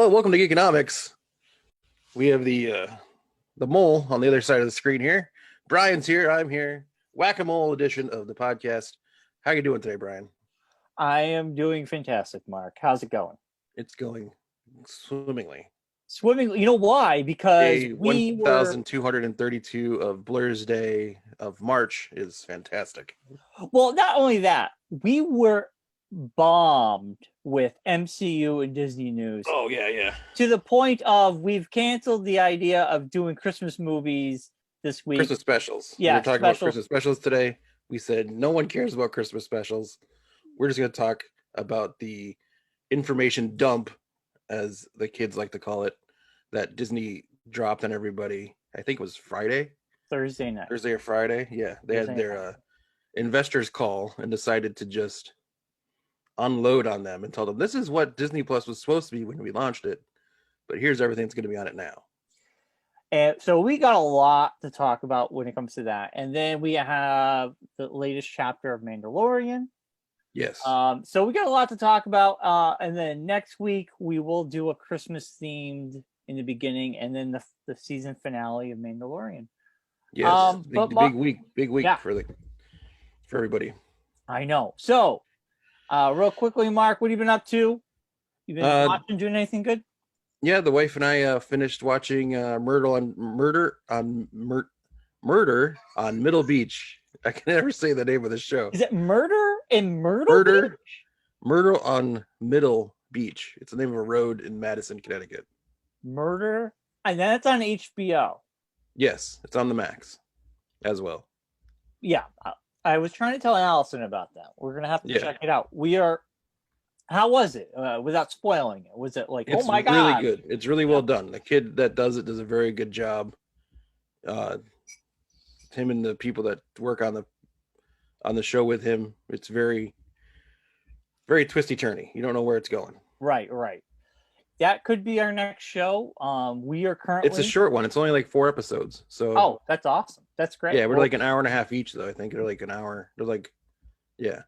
Well, welcome to Geekonomics. We have the mole on the other side of the screen here. Brian's here. I'm here. Whack-a-mole edition of the podcast. How you doing today, Brian? I am doing fantastic, Mark. How's it going? It's going swimmingly. Swimming. You know why? Because Day we were 1232 of Blur's Day of March is fantastic. well. Not only that, we were bombed with MCU and Disney news Oh yeah. to the point of we've canceled the idea of doing Christmas movies this week. Christmas specials. Yeah, we were talking specials. about Christmas specials today. We said no one cares about Christmas specials. We're just going to talk about the information dump, as the kids like to call it, that Disney dropped on everybody. I think it was Thursday night. Thursday or Friday. Yeah, they Thursday had their investors call and decided to just unload on them and tell them this is what Disney Plus was supposed to be when we launched it, but here's everything that's going to be on it now. And so we got a lot to talk about when it comes to that. And then we have the latest chapter of Mandalorian. Yes. So we got a lot to talk about. And then next week we will do a Christmas themed in the beginning, and then the season finale of Mandalorian. Yes. Big week yeah. for everybody. I know. So real quickly, Mark, what have you been up to? You been watching, doing anything good? Yeah, the wife and I finished watching Murder on Middle Beach. I can never say the name of the show. Is it Murder in Myrtle Beach? Murder on Middle Beach. It's the name of a road in Madison, Connecticut. Murder, and that's on HBO. Yes, it's on the Max as well. Yeah, I was trying to tell Allison about that. We're gonna have to check it out. How was it? Without spoiling it, was it like, it's oh my god? It's really good. It's really well done. The kid that does it does a very good job. Him and the people that work on the show with him, it's very, very twisty turny. You don't know where it's going. Right. That could be our next show. We are currently. It's a short one. It's only like 4 episodes. So. Oh, that's awesome. That's great. Yeah, we're like an hour and a half each, though. I think they're like an hour. They're like, yeah.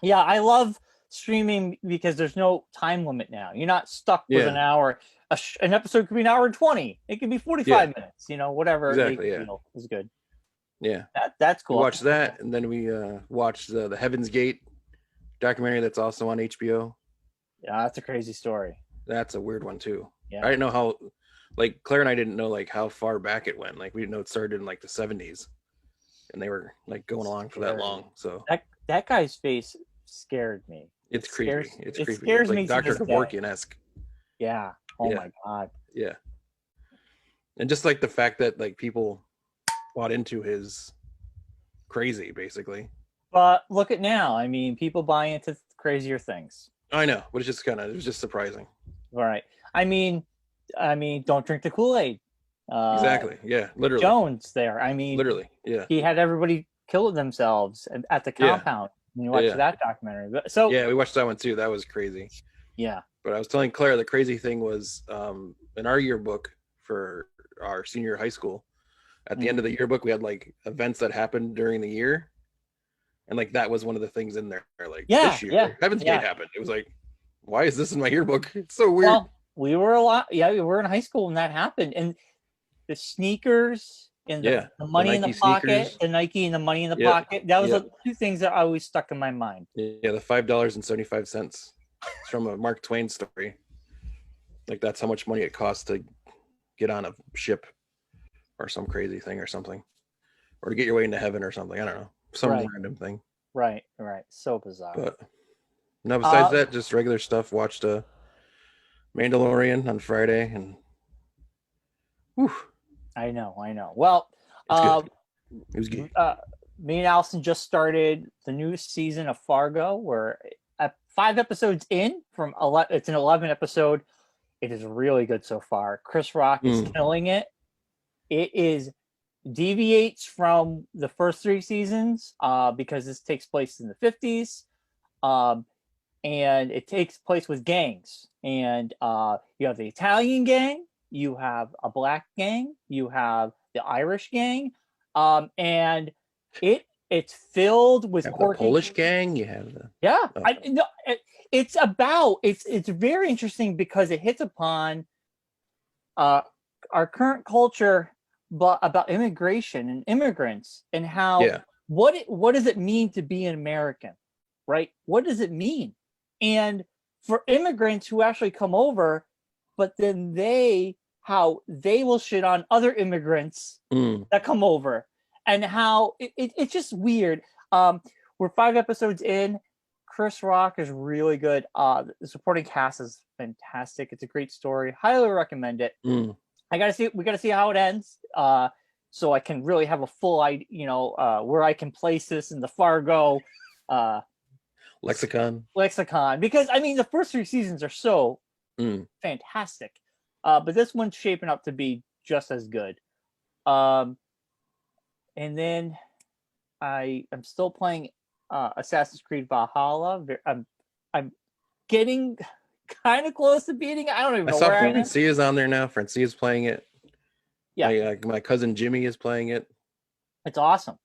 Yeah, I love streaming because there's no time limit now. You're not stuck with an hour. An episode could be an hour and 20. It could be 45 minutes. Whatever. Exactly. Is good. Yeah. That's cool. We watched that, and then we watched the Heaven's Gate documentary that's also on HBO. Yeah, that's a crazy story. That's a weird one too. Yeah. I didn't know how, like Claire and I didn't know like how far back it went. Like we didn't know it started in like the 70s, and they were like going along for that long. So that guy's face scared me. It's creepy. It's creepy. Scares like me. Dr. Kevorkian-esque. Yeah. Oh my god. Yeah. And just like the fact that like people bought into his crazy, basically. But look at now. I mean, people buy into crazier things. I know, but it was just surprising. All right. I mean, don't drink the Kool-Aid. Exactly. Yeah. Literally. Jones there. I mean, literally. Yeah. He had everybody kill themselves at the compound. When you watch that documentary. So yeah, we watched that one too. That was crazy. Yeah. But I was telling Claire the crazy thing was in our yearbook for our senior high school, at the end of the yearbook, we had like events that happened during the year. And like that was one of the things in there. Like this year, Heaven's Gate happened. It was like, why is this in my yearbook? It's so weird. Well, we were we were in high school when that happened. And the sneakers and the money in the pocket, sneakers. The Nike and the money in the pocket. That was the two things that always stuck in my mind. Yeah, the $5.75. It's from a Mark Twain story. Like that's how much money it costs to get on a ship or some crazy thing or something. Or to get your way into heaven or something. I don't know. Some random thing. Right. So bizarre. But no, besides that, just regular stuff. Watched Mandalorian on Friday and whew. I know. Well, it was good. Me and Allison just started the new season of Fargo. We're at 5 episodes in from 11. It's an 11 episode. It is really good so far. Chris Rock is killing it. It deviates from the first 3 seasons because this takes place in the 50s. And it takes place with gangs. And you have the Italian gang. You have a black gang, you have the Irish gang, and it It's filled with You have the quirky. Polish gang. You have the Yeah, oh, it's very interesting because it hits upon uh, our current culture, but about immigration and immigrants and how yeah. what does it mean to be an American, right? What does it mean? And for immigrants who actually come over, but then how they will shit on other immigrants Mm. that come over, and how it's just weird. We're 5 episodes in. Chris Rock is really good. The supporting cast is fantastic. It's a great story. Highly recommend it. Mm. We gotta see how it ends. So I can really have a full idea, where I can place this in the Fargo uh Lexicon. because I mean the first 3 seasons are so fantastic. But this one's shaping up to be just as good. And then I am still playing Assassin's Creed Valhalla. I'm getting kind of close to beating it. I don't even I know saw where I am. Francia's on there now. Francia's playing it. Yeah, My cousin Jimmy is playing it. it's awesome.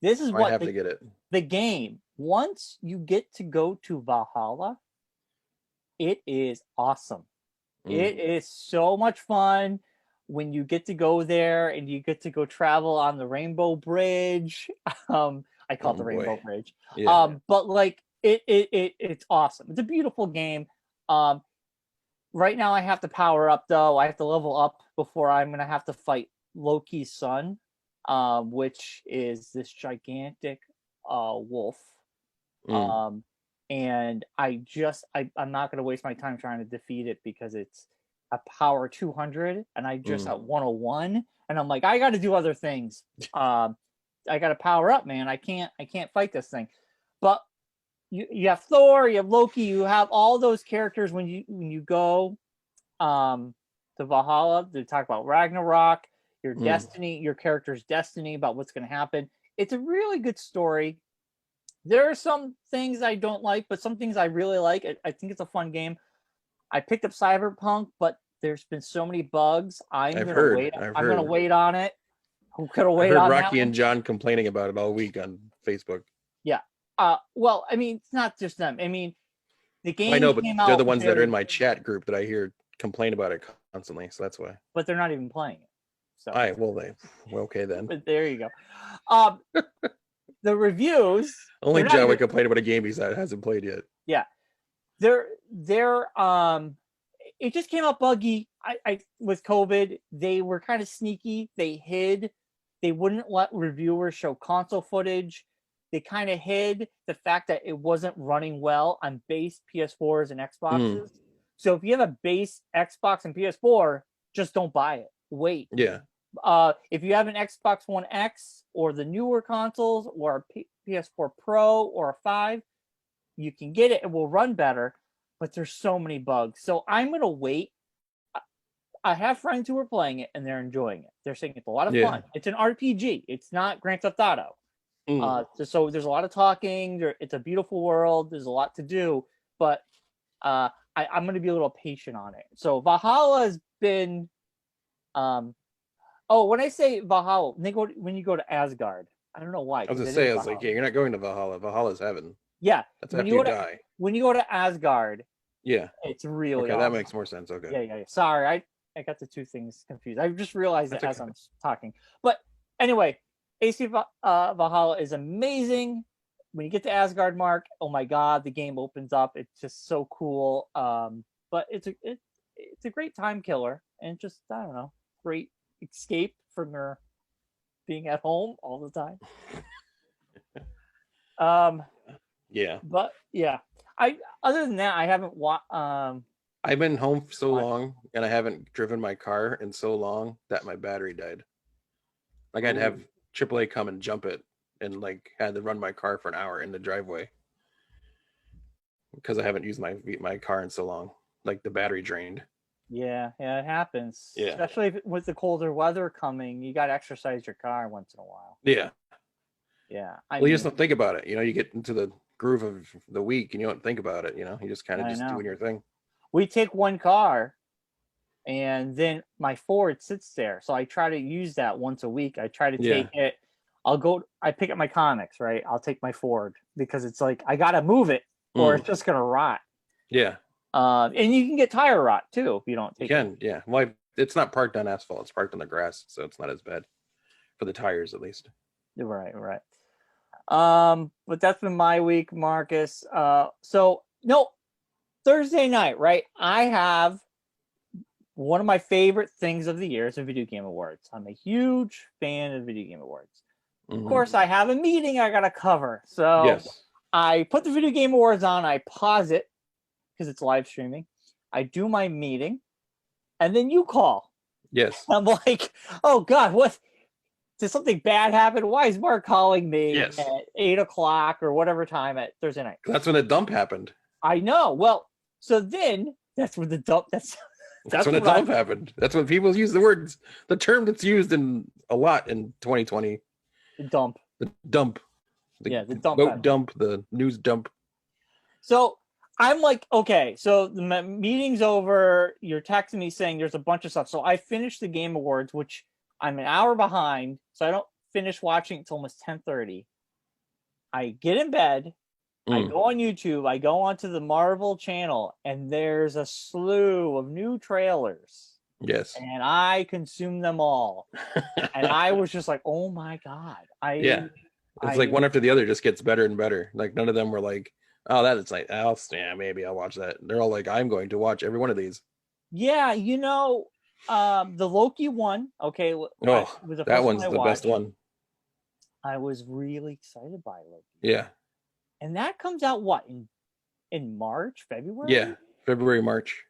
This is I what have to get it. the game. Once you get to go to Valhalla, it is awesome. It is so much fun when you get to go there and you get to go travel on the Rainbow Bridge. I call it the boy. Rainbow Bridge. Yeah. But like it's awesome. It's a beautiful game. Right now I have to power up though. I have to level up before I'm gonna have to fight Loki's son, which is this gigantic wolf. And I'm not gonna waste my time trying to defeat it because it's a power 200 and I just at 101 and I'm like, I gotta do other things. I gotta power up, man. I can't fight this thing. But you have Thor, you have Loki, you have all those characters when you go to Valhalla to talk about Ragnarok, your destiny, your character's destiny, about what's going to happen. It's a really good story. There are some things I don't like, but some things I really like. I think it's a fun game. I picked up Cyberpunk, but there's been so many bugs. I'm gonna wait on it. Who could have I waited heard on Rocky that and one? John complaining about it all week on Facebook. Yeah. Well, I mean, it's not just them. I mean, the I game know, but came they're out the ones that are in my chat group that I hear complain about it constantly. So that's why. but they're not even playing it. So All right, well, okay then. But there you go. The reviews. Only John would complain about a game he hasn't played yet. Yeah, they're it just came out buggy. I with COVID, they were kind of sneaky. They hid. They wouldn't let reviewers show console footage. They kind of hid the fact that it wasn't running well on base PS4s and Xboxes. So if you have a base Xbox and PS4, just don't buy it. Wait. Yeah. If you have an Xbox One X or the newer consoles or a PS4 Pro or a 5, you can get it. It will run better, but there's so many bugs. So I'm going to wait. I have friends who are playing it and they're enjoying it. They're saying it's a lot of fun. It's an RPG. It's not Grand Theft Auto. So there's a lot of talking. It's a beautiful world. There's a lot to do, but I'm going to be a little patient on it. So Valhalla has been, when I say Valhalla, when you go to Asgard, I don't know why. I was going to say, I was like, yeah, you're not going to Valhalla. Valhalla's heaven. Yeah. That's after you die. When you go to Asgard, yeah, it's really okay. awesome. That makes more sense. Okay. Yeah. Sorry, I got the two things confused. I just realized it as I'm talking. But anyway, AC Valhalla is amazing. When you get to Asgard, Mark, oh my God, the game opens up. It's just so cool. But it's a great time killer and just, I don't know, great escape from your being at home all the time. Yeah. But yeah, other than that, I haven't I've been home for so long and I haven't driven my car in so long that my battery died. Like I'd have AAA come and jump it and like had to run my car for an hour in the driveway because I haven't used my car in so long. Like the battery drained. Yeah, it happens. Yeah. Especially with the colder weather coming, you got to exercise your car once in a while. Yeah. Yeah. You just don't think about it. You get into the groove of the week and you don't think about it. You just kind of just doing your thing. We take one car and then my Ford sits there. So I try to use that once a week. I try to take it I pick up my comics, right? I'll take my Ford because it's like I gotta move it or it's just gonna rot. Yeah. And you can get tire rot too if you don't You take it. can, yeah. Well, it's not parked on asphalt; it's parked on the grass, so it's not as bad for the tires, at least. Right, right. But that's been my week, Marcus. So no, Thursday night, right? I have one of my favorite things of the year is the Video Game Awards. I'm a huge fan of Video Game Awards. Of course, I have a meeting I gotta cover, so Yes. I put the Video Game Awards on. I pause it because it's live streaming. I do my meeting, and then you call. Yes. I'm like, oh God, what? Did something bad happen? Why is Mark calling me Yes. at 8 o'clock or whatever time at Thursday night? That's when the dump happened. I know. Well, so then that's when the dump. That's when the dump happened. That's when people use the term that's used in a lot in 2020. The dump. The dump. The dump. Vote dump. The news dump. So I'm like, okay, so the meeting's over. You're texting me saying there's a bunch of stuff. So I finished the Game Awards, which I'm an hour behind, so I don't finish watching until almost 10:30. I get in bed. I go on YouTube. I go onto the Marvel channel, and there's a slew of new trailers. Yes. And I consumed them all. And I was just like, oh my God. It's like one after the other just gets better and better. Like none of them were like, oh, that's like, maybe I'll watch that. They're all like, I'm going to watch every one of these. Yeah, the Loki one. Okay, that one's the best one. I was really excited by Loki. Yeah, and that comes out what in March, February? Yeah, February, March.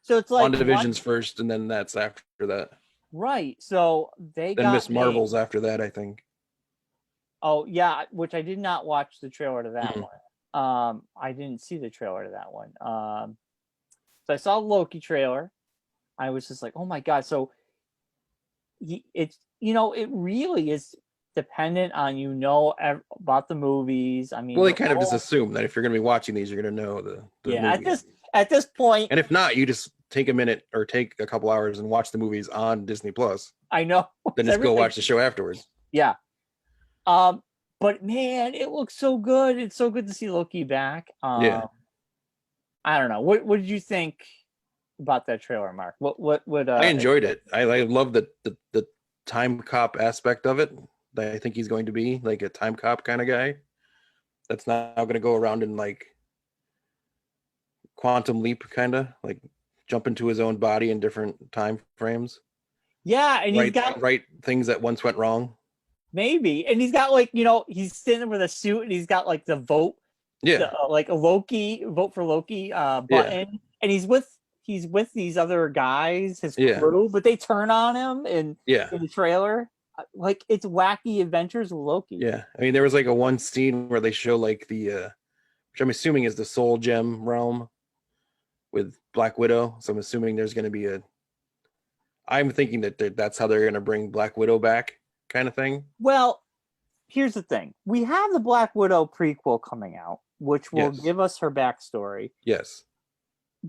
So it's like WandaVision's first, and then that's after that. Right. So they then got Miss Marvel's after that, I think. Oh yeah, which I did not watch the trailer to that one. I didn't see the trailer to that one. So I saw the Loki trailer. I was just like, oh my God. So it really is dependent on about the movies. I mean, well, they kind of just assume that if you're going to be watching these, you're going to know the movie. At this point, and if not, you just take a minute or take a couple hours and watch the movies on Disney Plus. I know. Then just go watch the show afterwards. Yeah. But man, it looks so good. It's so good to see Loki back. Yeah. I don't know. What did you think about that trailer, Mark? What I enjoyed it. I love the time cop aspect of it. I think he's going to be like a time cop kind of guy. That's now going to go around and like quantum leap, kind of like jump into his own body in different time frames. Yeah, and he's got right things that once went wrong. Maybe, and he's got like he's sitting with a suit, and he's got like the vote, like a Loki vote for Loki button, and he's with these other guys, his crew, but they turn on him in the trailer. Like it's wacky adventures with Loki. Yeah, I mean there was like a one scene where they show like the which I'm assuming is the Soul Gem realm with Black Widow. So I'm assuming there's going to be I'm thinking that that's how they're going to bring Black Widow back, kind of thing. Well, here's the thing: we have the Black Widow prequel coming out, which will give us her backstory. Yes,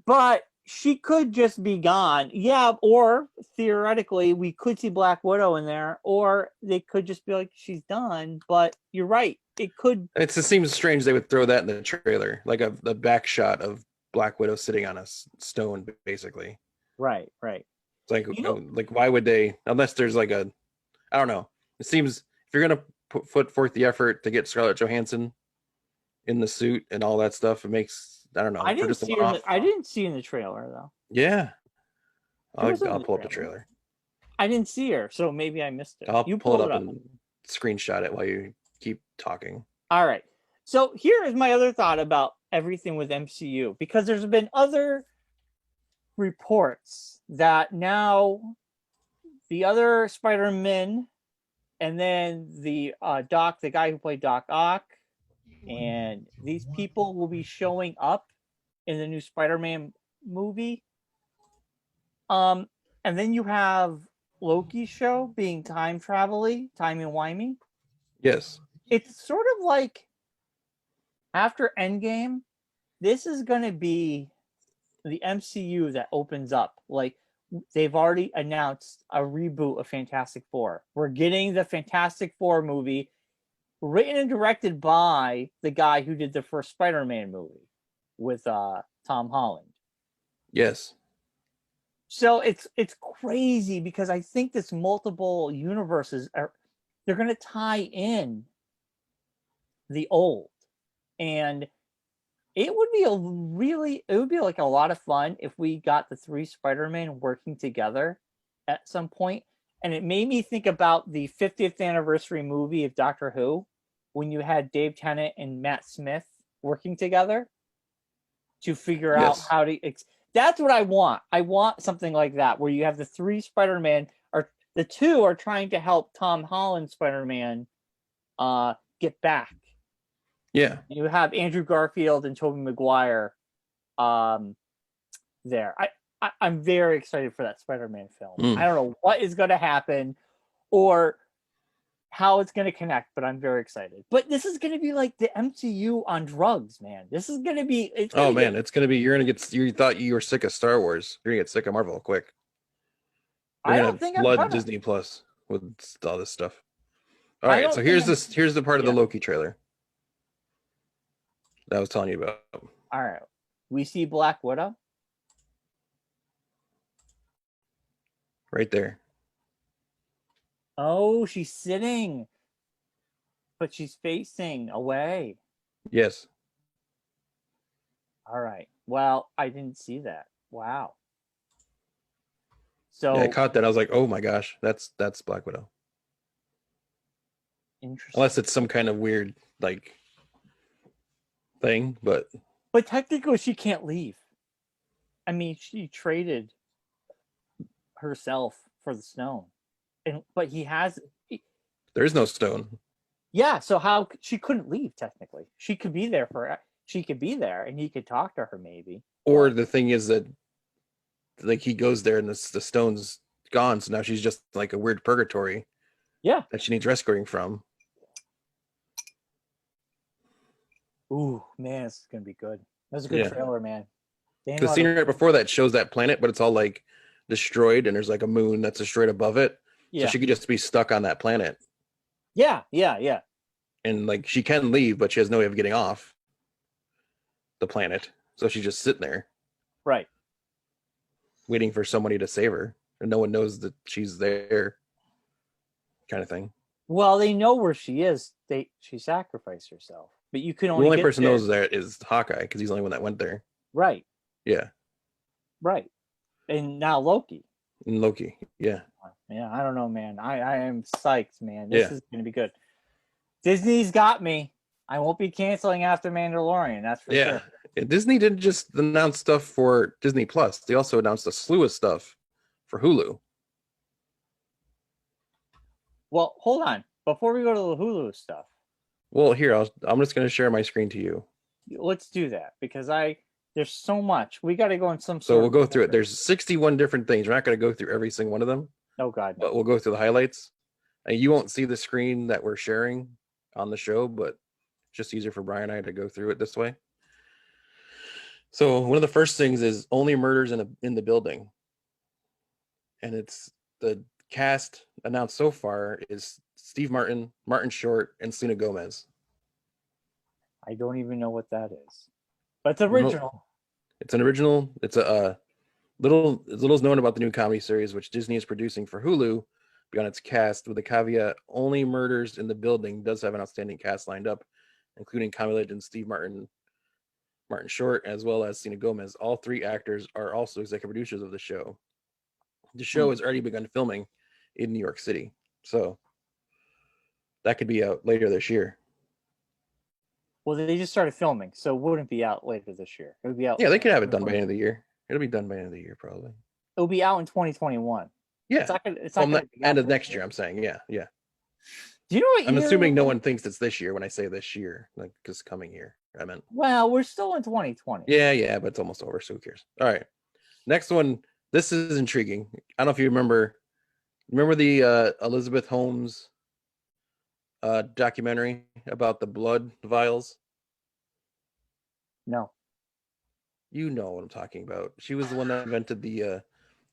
but she could just be gone. Yeah, or theoretically, we could see Black Widow in there, or they could just be like, she's done. But you're right. It could. It seems strange they would throw that in the trailer, like the back shot of Black Widow sitting on a stone, basically. Right. It's like, like why would they? Unless there's like I don't know. It seems if you're gonna put forth the effort to get Scarlett Johansson in the suit and all that stuff, it makes. I don't know. I didn't see her in the trailer though. Yeah, I'll pull up the trailer. I didn't see her, so maybe I missed it. I'll pull it up and screenshot it while you keep talking. All right. So here is my other thought about everything with MCU, because there's been other reports that now the other Spider-Man, and then the guy who played Doc Ock, and these people will be showing up in the new Spider-Man movie. And then you have Loki's show being timey-wimey. Yes. It's sort of like after Endgame, this is going to be the MCU that opens up. Like they've already announced a reboot of Fantastic Four. We're getting the Fantastic Four movie written and directed by the guy who did the first Spider-Man movie with Tom Holland. Yes. So it's crazy because I think this multiple universes they're going to tie in the old, and it would be like a lot of fun if we got the three Spider-Man working together at some point. And it made me think about the 50th anniversary movie of Doctor Who, when you had Dave Tennant and Matt Smith working together to figure out how to. That's what I want. I want something like that where you have the three Spider-Man, or the two are trying to help Tom Holland Spider-Man get back. Yeah. You have Andrew Garfield and Tobey Maguire there. I'm very excited for that Spider-Man film. I don't know what is going to happen or how it's going to connect, but I'm very excited. But this is going to be like the MCU on drugs, man. This is going to be. It's going to be. You're going to get. You thought you were sick of Star Wars. You're going to get sick of Marvel quick. I don't think I'm flood Disney Plus with all this stuff. All right, so here's the part of the Loki trailer that I was telling you about. All right, we see Black Widow right there. Oh, she's sitting, but she's facing away. Yes. All right. Well, I didn't see that. Wow. So yeah, I caught that. I was like, oh my gosh, that's Black Widow. Interesting. Unless it's some kind of weird like thing, but technically she can't leave. I mean, she traded herself for the stone. But he has. There is no stone. Yeah, so how she couldn't leave technically? She could be there and he could talk to her maybe. Or the thing is that, like, he goes there and the stone's gone, so now she's just like a weird purgatory. Yeah, that she needs rescuing from. Ooh, man, this is gonna be good. That was a good trailer, man. The scene right before that shows that planet, but it's all like destroyed, and there's like a moon that's destroyed above it. Yeah. So she could just be stuck on that planet. Yeah. And like she can leave, but she has no way of getting off the planet. So she's just sitting there. Right. Waiting for somebody to save her. And no one knows that she's there. Kind of thing. Well, they know where she is. She sacrificed herself. But you can only. The only person knows that is Hawkeye, because he's the only one that went there. Right. Yeah. Right. And now Loki. Yeah. Yeah, I don't know, man. I am psyched, man. This is going to be good. Disney's got me. I won't be canceling after Mandalorian. That's for sure. Yeah. Disney didn't just announce stuff for Disney Plus. They also announced a slew of stuff for Hulu. Well, hold on. Before we go to the Hulu stuff. Well, here, I'm just going to share my screen to you. Let's do that, because there's so much. We got to go in some. So we'll go through it. There's 61 different things. We're not going to go through every single one of them. Oh God! No. But we'll go through the highlights. And you won't see the screen that we're sharing on the show, but it's just easier for Brian and I to go through it this way. So one of the first things is only murders in the building, and it's the cast announced so far is Steve Martin, Martin Short, and Selena Gomez. I don't even know what that is, but it's original. It's an original. It's a little's known about the new comedy series, which Disney is producing for Hulu, beyond its cast, with the caveat only murders in the building does have an outstanding cast lined up, including comedy legends Steve Martin, Martin Short, as well as Selena Gomez. All three actors are also executive producers of the show. The show has already begun filming in New York City, so that could be out later this year. Well, they just started filming, so it wouldn't be out later this year. It would be out. Yeah, they could have it done by the end of the year. It'll be done by the end of the year, probably. It'll be out in 2021. Yeah, it's not end of next year. I'm saying, yeah. Do you know what? I'm assuming no one thinks it's this year when I say this year, like because coming year. I meant. Well, we're still in 2020. Yeah, but it's almost over, so who cares? All right, next one. This is intriguing. I don't know if you remember the Elizabeth Holmes documentary about the blood vials. No. You know what I'm talking about. She was the one that invented the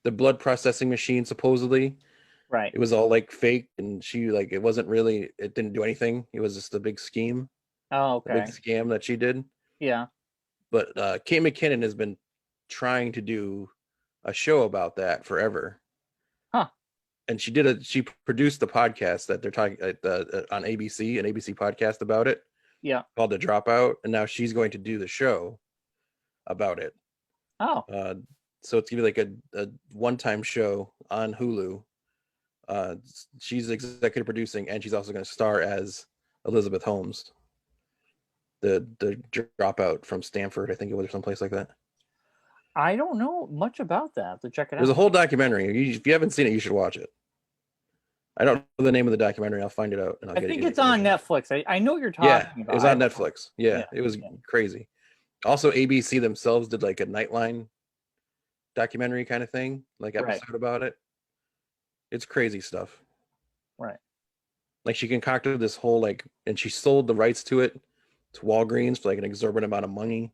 the blood processing machine supposedly. Right. It was all like fake, and she like it wasn't really. It didn't do anything. It was just a big scheme, Oh, a big okay. scam that she did. Yeah. But Kate McKinnon has been trying to do a show about that forever. Huh. And she produced the podcast that they're talking on ABC, an ABC podcast about it Yeah. called The Dropout, and now she's going to do the show about it. Oh. So it's gonna be like a one-time show on Hulu. She's executive producing, and she's also going to star as Elizabeth Holmes, the dropout from Stanford, I think it was, or someplace like that. I don't know much about that. I have to check it There's out. a whole documentary. If you haven't seen it, you should watch it. I don't know the name of the documentary. I'll find it out. And I'll I think it's on Netflix. I know what you're talking about. Yeah, it was on Netflix. Yeah, it was crazy. Also, ABC themselves did like a Nightline documentary kind of thing, like episode about it. It's crazy stuff. Right. Like she concocted this whole like, and she sold the rights to it to Walgreens for like an exorbitant amount of money.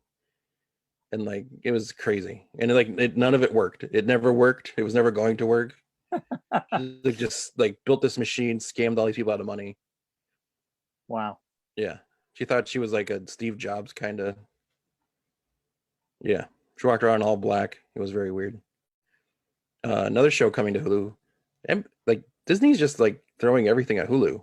And like it was crazy, and none of it worked. It never worked. It was never going to work. They just like built this machine, scammed all these people out of money. Wow. Yeah, she thought she was like a Steve Jobs kind of. Yeah, she walked around all black. It was very weird. Another show coming to Hulu, and like Disney's just like throwing everything at Hulu.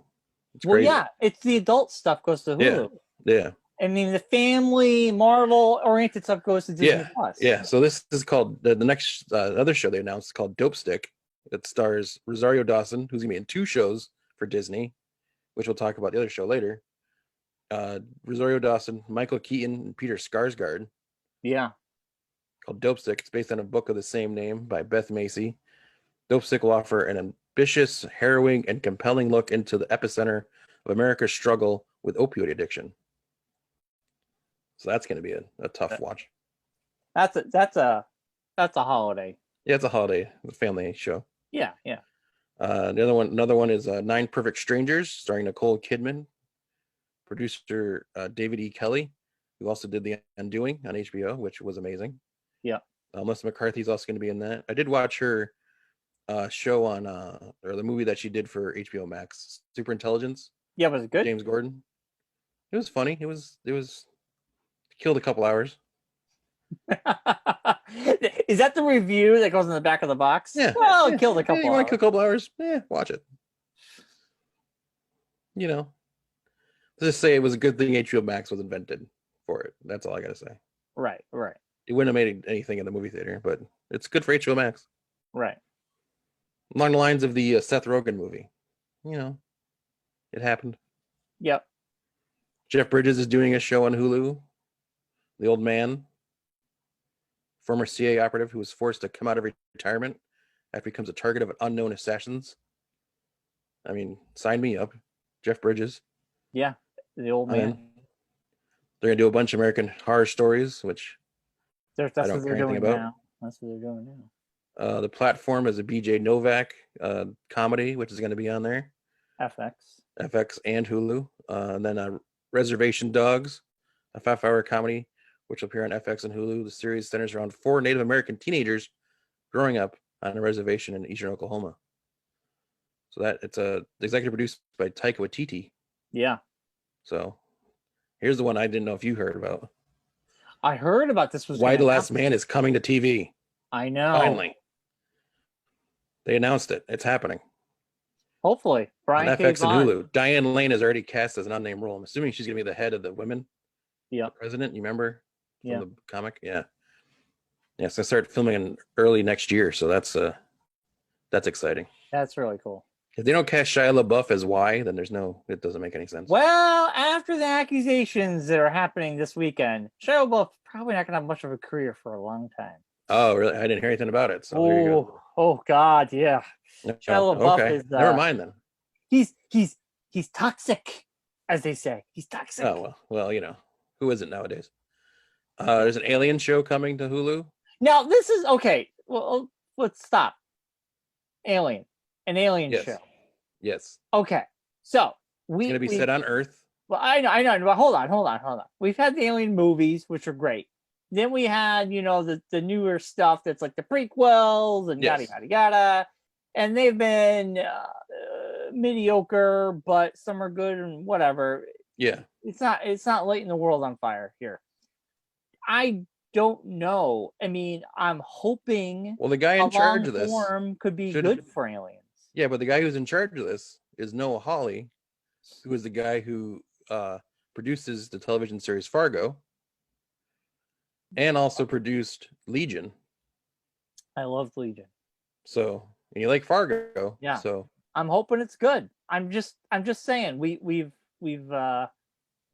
It's crazy. Yeah, it's the adult stuff goes to Hulu. Yeah. I mean, the family Marvel-oriented stuff goes to Disney Plus. Yeah. So this is called the next other show they announced is called Dope Stick. It stars Rosario Dawson, who's gonna be in 2 shows for Disney, which we'll talk about the other show later. Rosario Dawson, Michael Keaton, and Peter Skarsgård. Yeah. Called Dope Stick. It's based on a book of the same name by Beth Macy. Dope Stick will offer an ambitious, harrowing, and compelling look into the epicenter of America's struggle with opioid addiction. So that's going to be a tough watch. That's a holiday. Yeah, it's a holiday, family show. Yeah. Another one is 9 Perfect Strangers, starring Nicole Kidman. Producer David E. Kelly, who also did The Undoing on HBO, which was amazing. Yeah. Melissa McCarthy's also going to be in that. I did watch her show on or the movie that she did for HBO Max, Superintelligence. Yeah, was it good? James Gordon. It was funny. It was killed a couple hours. Is that the review that goes in the back of the box? Yeah. Well, it killed a couple. You want to kill a couple hours? Yeah, watch it. You know, let's just say it was a good thing HBO Max was invented for it. That's all I gotta say. Right. It wouldn't have made anything in the movie theater, but it's good for HBO Max. Right. Along the lines of the Seth Rogen movie. You know, it happened. Yep. Jeff Bridges is doing a show on Hulu. The old man, former CIA operative who was forced to come out of retirement after he becomes a target of unknown assassins. I mean, sign me up. Jeff Bridges. Yeah, the old man. They're going to do a bunch of American Horror Stories, which That's I don't what care they're anything doing about. now. That's what they're doing now. The platform is a BJ Novak comedy, which is going to be on there. FX and Hulu. And then Reservation Dogs, a 5-hour comedy, which will appear on FX and Hulu. The series centers around 4 Native American teenagers growing up on a reservation in eastern Oklahoma. So it's executive produced by Taika Waititi. Yeah. So here's the one I didn't know if you heard about. I heard about this. Why the Last Man is coming to TV. I know. Finally. They announced it. It's happening. Hopefully. Brian on FX and Hulu. Diane Lane is already cast as an unnamed role. I'm assuming she's going to be the head of the women. Yeah. President, you remember? From the comic? Yeah. Yeah, it's going to start filming in early next year. So that's exciting. That's really cool. If they don't cast Shia LaBeouf as Y, then it doesn't make any sense. Well, after the accusations that are happening this weekend, Shia LaBeouf probably not going to have much of a career for a long time. Oh, really? I didn't hear anything about it. So there you go. Oh God, yeah. Shia LaBeouf is never mind then. He's toxic, as they say. He's toxic. Oh well, who isn't nowadays? There's an Alien show coming to Hulu. Now this is okay. Well, let's stop. An alien show. Yes. Okay, so it's going to be set on Earth. Well, I know, but hold on. We've had the alien movies, which are great. then we had, the newer stuff that's like the prequels and yada, Yes. yada, yada. And they've been mediocre, but some are good and whatever. Yeah. It's not lighting the world on fire here. I don't know. I mean, I'm hoping Well, the guy a in charge long of this form could be should. good for Aliens. Yeah, but the guy who's in charge of this is Noah Hawley, who is the guy who produces the television series Fargo, and also produced Legion. I love Legion. So, and you like Fargo, Yeah. So I'm hoping it's good. I'm just saying we've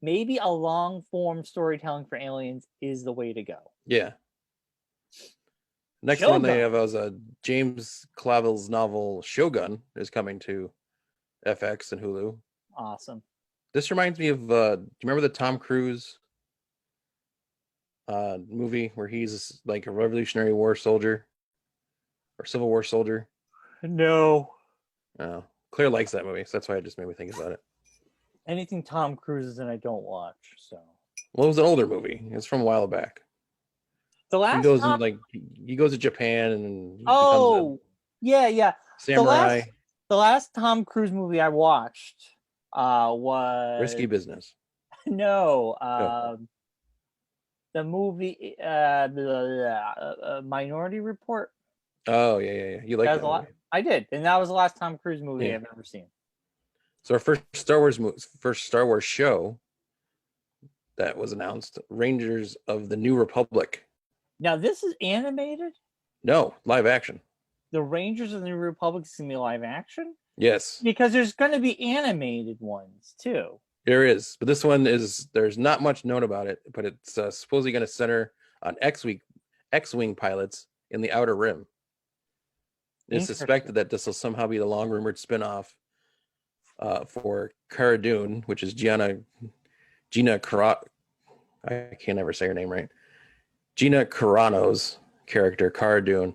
maybe a long form storytelling for Aliens is the way to go. Yeah. Next Shogun. one they have is James Clavell's novel Shogun is coming to FX and Hulu. Awesome. This reminds me of do you remember the Tom Cruise movie where he's like a Revolutionary War soldier or Civil War soldier? No. Oh, Claire likes that movie, so that's why it just made me think about it. Anything Tom Cruise is in, I don't watch. So. Well, it was an older movie. It's from a while back. The last he goes he goes to Japan and becomes yeah. Samurai. The last Tom Cruise movie I watched was Risky Business. No, the movie Minority Report. Oh yeah. You like that movie? I did, and that was the last Tom Cruise movie I've ever seen. So our first Star Wars show that was announced, Rangers of the New Republic. Now this is animated? No, live action. The Rangers of the New Republic is going to be live action? Yes. Because there's going to be animated ones too. There is, but this one there's not much known about it, but it's supposedly going to center on X-Wing pilots in the Outer Rim. It's suspected that this will somehow be the long-rumored spinoff for Cara Dune, which is Gina Carano. I can't ever say her name right. Gina Carano's character, Cara Dune,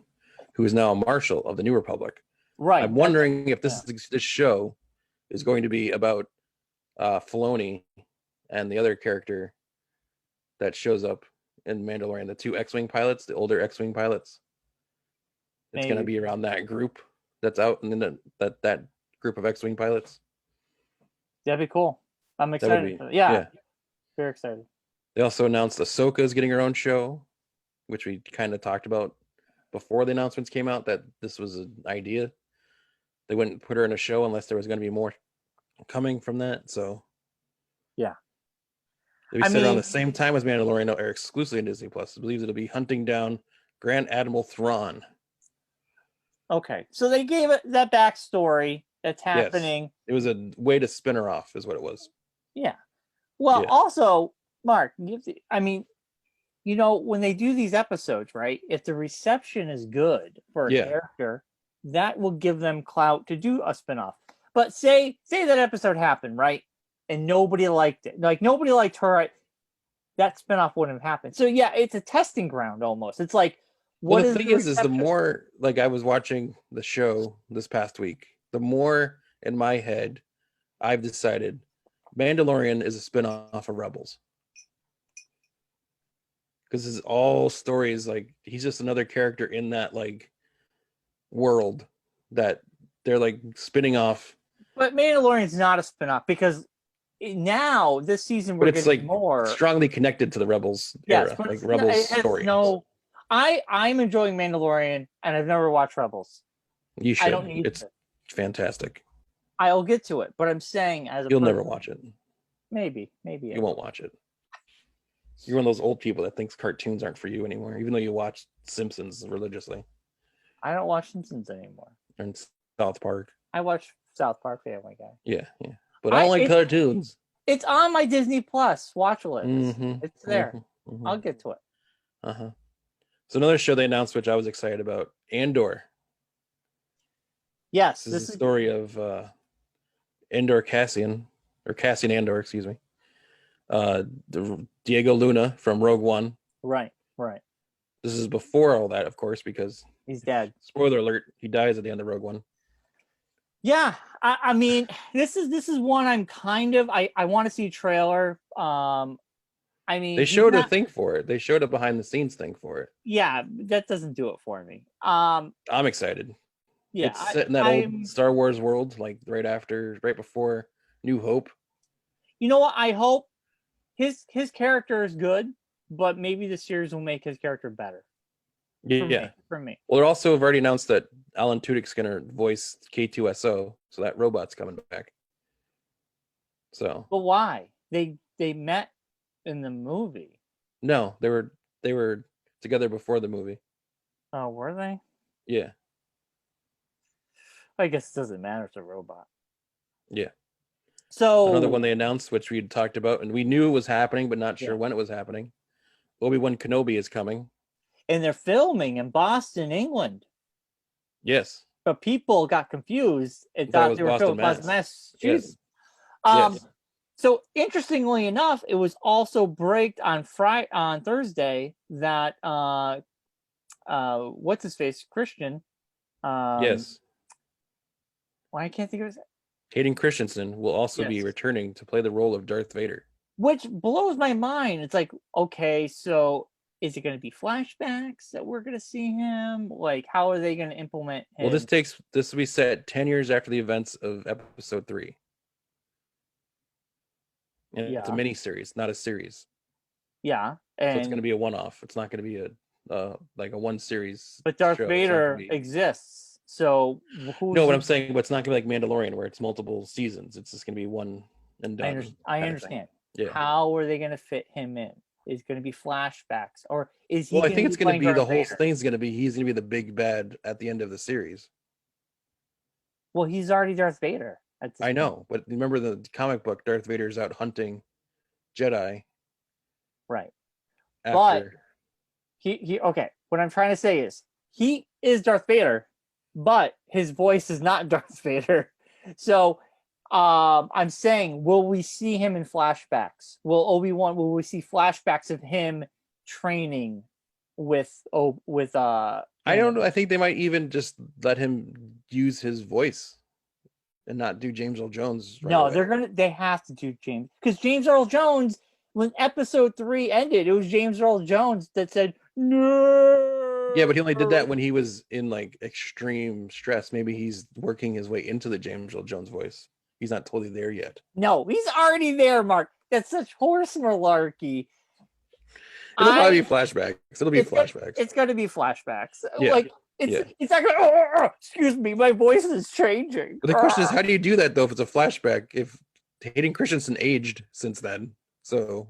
who is now a marshal of the New Republic. Right. I'm wondering if this show is going to be about Filoni and the other character that shows up in Mandalorian, the two X-Wing pilots, the older X-Wing pilots. It's going to be around that group that's out, and then that group of X-Wing pilots. That'd be cool. I'm excited. Yeah. Very excited. They also announced Ahsoka is getting her own show, which we kind of talked about before the announcements came out, that this was an idea. They wouldn't put her in a show unless there was going to be more coming from that. So yeah, we said around the same time as Mandalorian will air exclusively on Disney Plus. I believe it'll be hunting down Grand Admiral Thrawn. Okay, so they gave it that backstory that's happening. Yes. It was a way to spin her off, is what it was. Yeah. Well, also, Mark, when they do these episodes, right? If the reception is good for a character, that will give them clout to do a spinoff. But say that episode happened, right? And nobody liked it. Like nobody liked her. That spinoff wouldn't have happened. So yeah, it's a testing ground almost. It's like, the thing is the more like I was watching the show this past week, the more in my head I've decided Mandalorian is a spinoff of Rebels. Because it's all stories, like he's just another character in that like world that they're like spinning off. But Mandalorian's not a spinoff because now this season we're getting like more strongly connected to the Rebels era, like Rebels story. I'm enjoying Mandalorian and I've never watched Rebels. You should. I don't need it's fantastic. I'll get to it, but I'm saying you'll never watch it. Maybe you won't watch it. You're one of those old people that thinks cartoons aren't for you anymore, even though you watch Simpsons religiously. I don't watch Simpsons anymore. And South Park. I watch South Park Family Guy. Yeah. But I don't like cartoons. It's on my Disney Plus watch list. It's there. I'll get to it. So another show they announced, which I was excited about, Andor. Yes. This is the story of Cassian Andor, excuse me. Diego Luna from Rogue One. Right. This is before all that, of course, because he's dead. Spoiler alert: he dies at the end of Rogue One. Yeah, I mean, this is one I'm kind of I want to see a trailer. I mean, They he's showed a not. thing for it. They showed a behind the scenes thing for it. Yeah, that doesn't do it for me. I'm excited. Yeah, It's set in that old I'm. Star Wars world, like right before New Hope. You know what? I hope his character is good, but maybe the series will make his character better. For Yeah. me, for me. Well, they also have already announced that Alan Tudyk's gonna voice K2SO, so that robot's coming back. So But why? They met in the movie. no, they were together before the movie. Oh, were they? Yeah. I guess it doesn't matter. It's a robot. Yeah. Another So one they announced, which we talked about, and we knew it was happening, but not sure yeah. when it was happening. Obi-Wan Kenobi is coming. And they're filming in Boston, England. Yes. But people got confused and I thought it thought was they were Boston, filming Boston, Mass. Massachusetts. Yes. Yes. So interestingly enough, it was also breaked on Thursday that what's his face Christian Yes. why I can't think of his Hayden Christensen will also be yes, returning to play the role of Darth Vader. which blows my mind. It's like, okay, so is it going to be flashbacks that we're going to see him? Like, how are they going to implement him? Well, this will be set 10 years after the events of Episode 3. And it's a Yeah. mini series, not a series. Yeah, So it's and going to be a one-off. It's not going to be a like a one series. but Darth show. Vader exists. So who's No, what I'm saying, but it's not going to be like Mandalorian, where it's multiple seasons. It's just going to be one and done. I understand. Yeah. How are they going to fit him in? Is it going to be flashbacks, or is he? Well, I think it's going to be Darth the whole Vader? thing's going to be he's going to be the big bad at the end of the series. Well, he's already Darth Vader. I know, but remember the comic book? Darth Vader's out hunting Jedi. Right. After. But he okay. What I'm trying to say is he is Darth Vader, but his voice is not Darth Vader. So I'm saying, will we see him in flashbacks? Will we see flashbacks of him training with I don't know. I think they might even just let him use his voice and not do James Earl Jones. They have to do James, because James Earl Jones, when episode 3 ended, it was James Earl Jones that said no. Yeah, but he only did that when he was in like extreme stress. Maybe he's working his way into the James Earl Jones voice. He's not totally there yet. No, he's already there, Mark. That's such horse malarkey. It'll probably be flashbacks. It'll be flashbacks. It's going to be flashbacks. Yeah. Like it's not going to, excuse me, my voice is changing. But the question is, how do you do that though if it's a flashback? If Hayden Christensen aged since then, so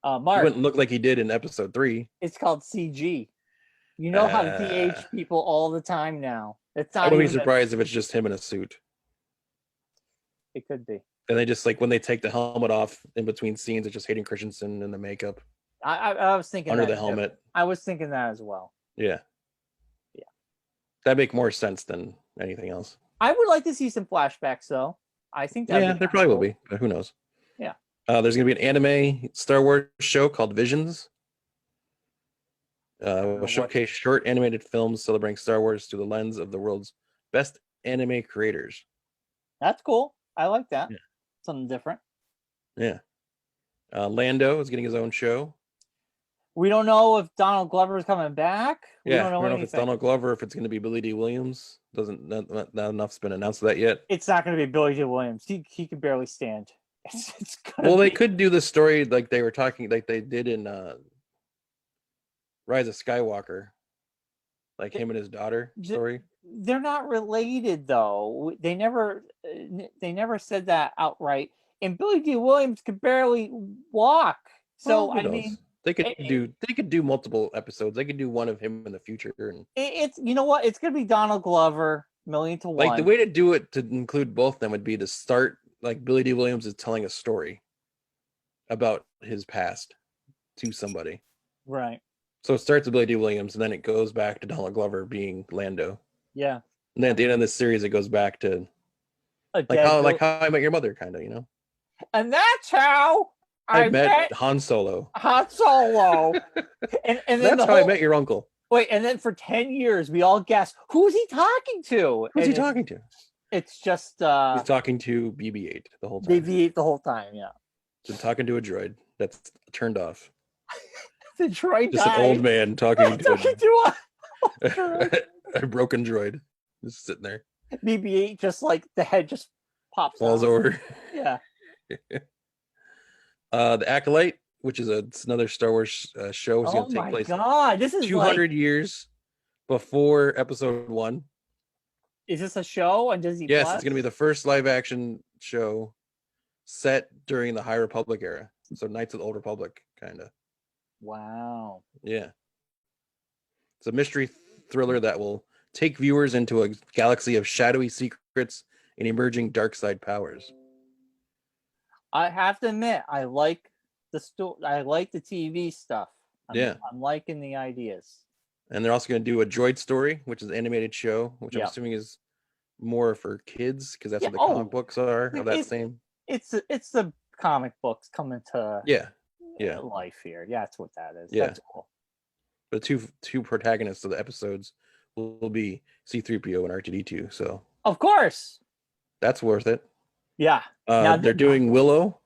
Mark, he wouldn't look like he did in episode 3. It's called CG. You know how to de-age people all the time now. It's not. I wouldn't be surprised if it's just him in a suit. It could be. And they just like when they take the helmet off in between scenes, it's just Hayden Christensen in the makeup. I was thinking under the helmet. I was thinking that as well. Yeah. That'd make more sense than anything else. I would like to see some flashbacks, though. I think there probably will be, but who knows? Yeah. There's gonna be an anime Star Wars show called Visions. Will showcase short animated films celebrating Star Wars through the lens of the world's best anime creators. That's cool. I like that. Yeah. Something different. Yeah. Lando is getting his own show. We don't know if Donald Glover is coming back. We don't know if it's Donald Glover, if it's going to be Billy D. Williams. Not enough's been announced of that yet. It's not going to be Billy D. Williams. He can barely stand. They could do the story like they were talking, like they did in Rise of Skywalker, like him and his daughter story. They're not related though. They never said that outright. And Billy D. Williams could barely walk. So I mean, they could do multiple episodes. They could do one of him in the future. And it's, you know what? It's gonna be Donald Glover, 1,000,000 to 1. Like the way to do it to include both of them would be to start like Billy D. Williams is telling a story about his past to somebody. Right. So it starts with Billy D. Williams, and then it goes back to Donald Glover being Lando. Yeah. And then at the end of this series, it goes back to like how I Met Your Mother, kind of, you know. And that's how I met Han Solo. Han Solo. and then that's how I met your uncle. Wait, and then for 10 years, we all guessed, who's he talking to? Who's he talking to? It's just he's talking to BB-8 the whole time. BB-8 the whole time, yeah. He's talking to a droid. that's turned off. The droid Just died. an old man talking Talking to to a droid. a broken droid, just sitting there, BB-8, just like the head just pops falls out. over. Yeah. The Acolyte, which is it's another Star Wars show, is Oh going to take my place god, this is 200 like, years before Episode 1. is this a show on Disney Yes, Plus? it's going to be the first live action show set during the High Republic era. So Knights of the Old Republic, kind of. Wow. Yeah. It's a mystery thriller that will take viewers into a galaxy of shadowy secrets and emerging dark side powers. I have to admit, I like the TV stuff. Yeah. I'm liking the ideas. And they're also going to do a Droid Story, which is an animated show, which I'm assuming is more for kids because that's what the comic books are of that same. It's the comic books coming to life here. Yeah, that's what that is. Yeah. That's cool. But two protagonists of the episodes will be C-3PO and R2-D2. So of course, that's worth it. Yeah. They're doing Willow.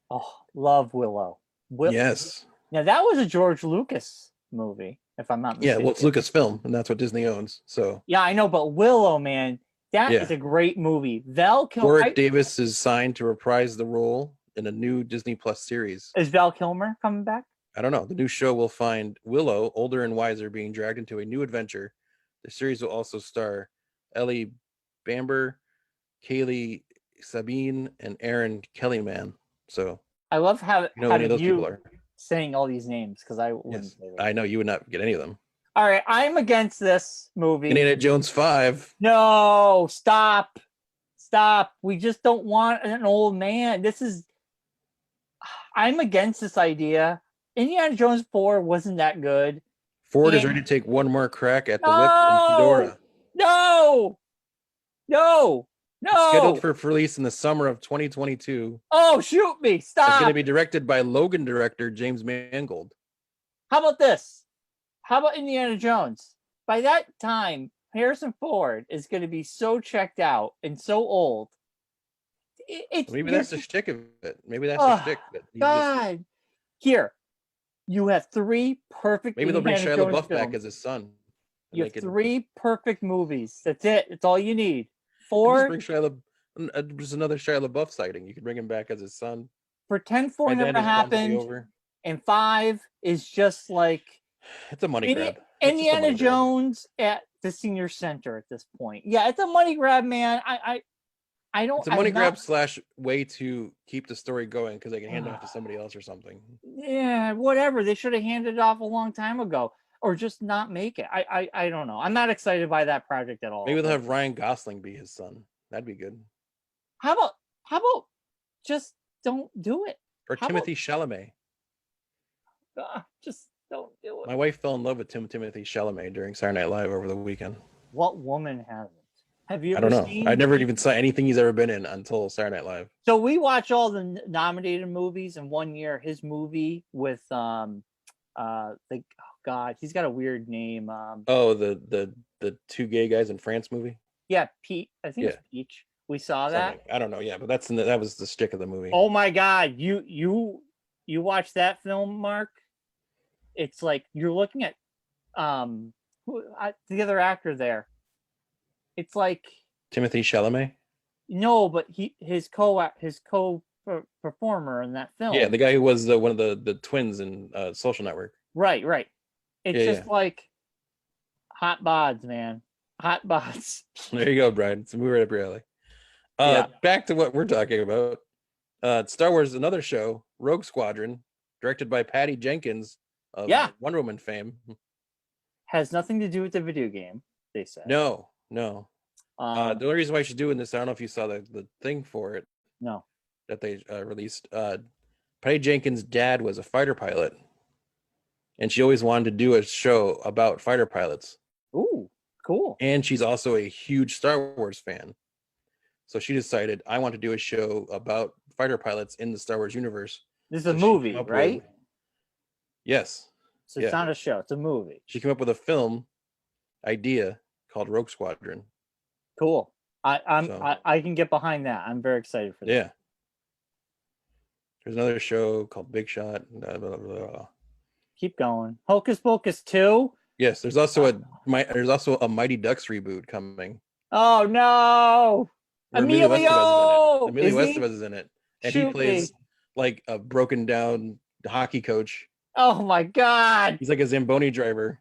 Oh, love Willow. Yes. Now that was a George Lucas movie, if I'm not mistaken. Yeah, well, it's Lucasfilm, and that's what Disney owns. So yeah, I know, but Willow, man, that is a great movie. Val Kilmer. Warwick Davis is signed to reprise the role in a new Disney Plus series. Is Val Kilmer coming back? I don't know. The new show will find Willow, older and wiser, being dragged into a new adventure. The series will also star Ellie Bamber, Kaylee Sabine, and Aaron Kellyman. So I love how any of those people are saying all these names because I wouldn't say that. I know you would not get any of them. All right, I'm against this movie. Indiana Jones 5. No, stop. We just don't want an old man. I'm against this idea. Indiana Jones 4 wasn't that good. Ford is ready to take one more crack at the whip and Fedora. No. It's scheduled for release in the summer of 2022. Oh, shoot me. Stop. It's going to be directed by Logan director James Mangold. How about this? How about Indiana Jones? By that time, Harrison Ford is going to be so checked out and so old. Maybe that's the shtick of it. Maybe that's the shtick. God. Here, you have 3 perfect. Maybe they'll bring Shia LaBeouf back as his son. You have 3 perfect movies. That's it. That's all you need. 4. Just another Shia LaBeouf sighting. You could bring him back as his son. Pretend 4 never happened. And 5 is just like it's a money grab. Indiana Jones at the senior center at this point. Yeah, it's a money grab, man. I don't. It's a money grab / way to keep the story going because they can hand it off to somebody else or something. Yeah, whatever. They should have handed it off a long time ago, or just not make it. I don't know. I'm not excited by that project at all. Maybe they'll have Ryan Gosling be his son. That'd be good. How about just don't do it? Or Timothy Chalamet. Just don't do it. My wife fell in love with Timothy Chalamet during Saturday Night Live over the weekend. What woman hasn't? Have you? I don't know. I never even saw anything he's ever been in until Saturday Night Live. So we watch all the nominated movies, and one year his movie with he's got a weird name. The 2 gay guys in France movie. Yeah, Pete. I think it's Peach. We saw that. I don't know. Yeah, but that was the shtick of the movie. Oh my God! You watch that film, Mark? It's like you're looking at the other actor there. It's like Timothy Chalamet. No, but his co performer in that film. Yeah, the guy who was one of the twins in Social Network. Right. It's just like hot bods, man. Hot bods. There you go, Brian. It's a movie right up your alley. Back to what we're talking about. Star Wars, another show, Rogue Squadron, directed by Patty Jenkins of Wonder Woman fame. Has nothing to do with the video game, they said. No. The only reason why I should do this, I don't know if you saw the thing for it. No. That they released. Patty Jenkins' dad was a fighter pilot, and she always wanted to do a show about fighter pilots. Ooh, cool. And she's also a huge Star Wars fan. So she decided, I want to do a show about fighter pilots in the Star Wars universe. This is a movie, right? Yes. So it's not a show, it's a movie. She came up with a film idea called Rogue Squadron. Cool. I can get behind that. I'm very excited for that. Yeah. There's another show called Big Shot. Blah, blah, blah. Keep going. Hocus Pocus 2. Yes, there's also a Mighty Ducks reboot coming Oh no, where Emilio Estevez is in it. Emilio! Emilio Is he? Estevez is in it, and he Shoot me. plays like a broken down hockey coach. Oh my god. He's like a Zamboni driver.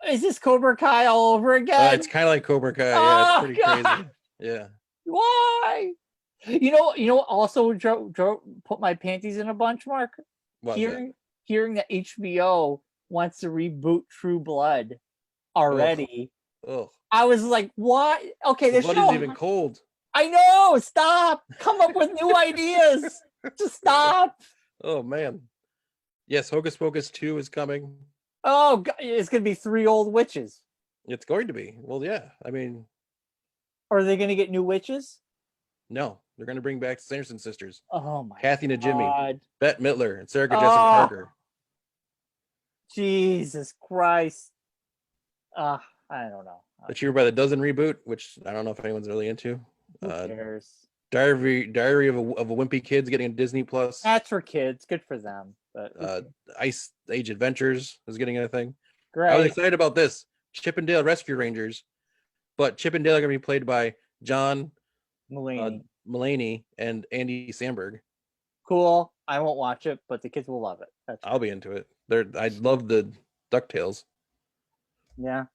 Is this Cobra Kai all over again? It's kind of like Cobra Kai. Yeah, it's pretty God. crazy. Yeah. Why? You know. Also, put my panties in a bunch, Mark. Hearing that HBO wants to reboot True Blood already. Ugh. I was like, what? Okay, The this blood show isn't even cold. I know. Stop. Come up with new ideas. Just stop. Oh man. Yes, Hocus Pocus 2 is coming. Oh, God, it's gonna be 3 old witches. It's going to be. Well, yeah. I mean, Are they gonna get new witches? no, they're going to bring back the Sanderson sisters. Oh my Kathy and Jimmy, God. Bette Midler, and Sarah Jessica Parker. Jesus Christ. I don't know. The Cheaper by the Dozen reboot, which I don't know if anyone's really into. Who cares? Diary of a Wimpy Kids getting a Disney Plus. That's for kids. Good for them. But Ice Age Adventures is getting a thing. great. I was excited about this. Chip and Dale Rescue Rangers, but Chip and Dale are going to be played by John Mulaney and Andy Samberg. Cool. I won't watch it, but the kids will love it. I'll be into it. I love the DuckTales. Yeah.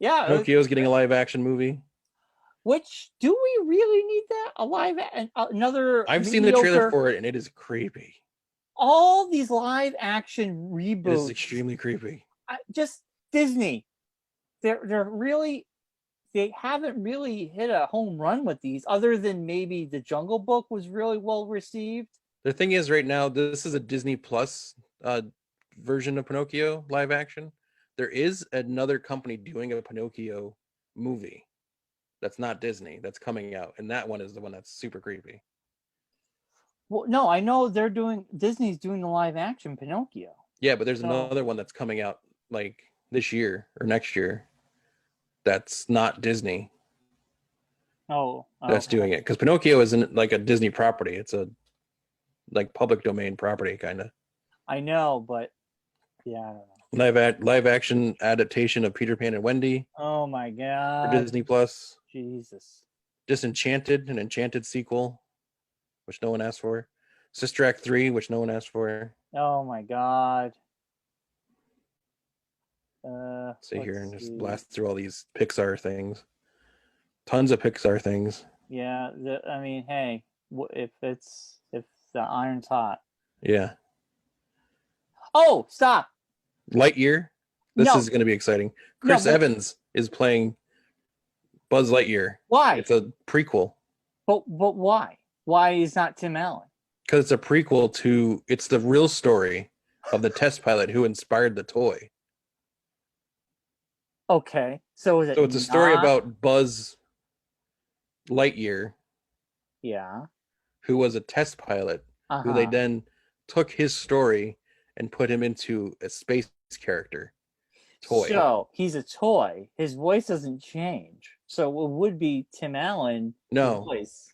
Pinocchio's getting a live action movie. Which, do we really need that? Another I've seen the trailer for it, and it is creepy. All these live action reboots. It is extremely creepy. Just Disney. They haven't really hit a home run with these, other than maybe The Jungle Book was really well received. The thing is, right now, this is a Disney Plus version of Pinocchio live action. There is another company doing a Pinocchio movie that's not Disney that's coming out, and that one is the one that's super creepy. Well, no, I know Disney's doing the live action Pinocchio. Yeah, but there's another one that's coming out like this year or next year that's not Disney. That's doing it, because Pinocchio isn't like a Disney property. It's a like public domain property, kind of. I know, but yeah, I don't know. Live action adaptation of Peter Pan and Wendy. Oh my God. For Disney Plus. Jesus. Disenchanted, an Enchanted sequel, which no one asked for. Sister Act 3, which no one asked for. Oh my God. Sit here and just blast through all these Pixar things. Tons of Pixar things. Yeah, I mean, hey, if the iron's hot. Yeah. Oh, stop. Lightyear. This is going to be exciting. Chris Evans is playing Buzz Lightyear. Why? It's a prequel. But why? Why is not Tim Allen? Because it's a prequel to. It's the real story of the test pilot who inspired the toy. Okay, so is it? So it's a story about Buzz Lightyear. Yeah. Who was a test pilot? Who they then took his story and put him into a space character toy. So he's a toy. His voice doesn't change. So it would be Tim Allen. No. Voice.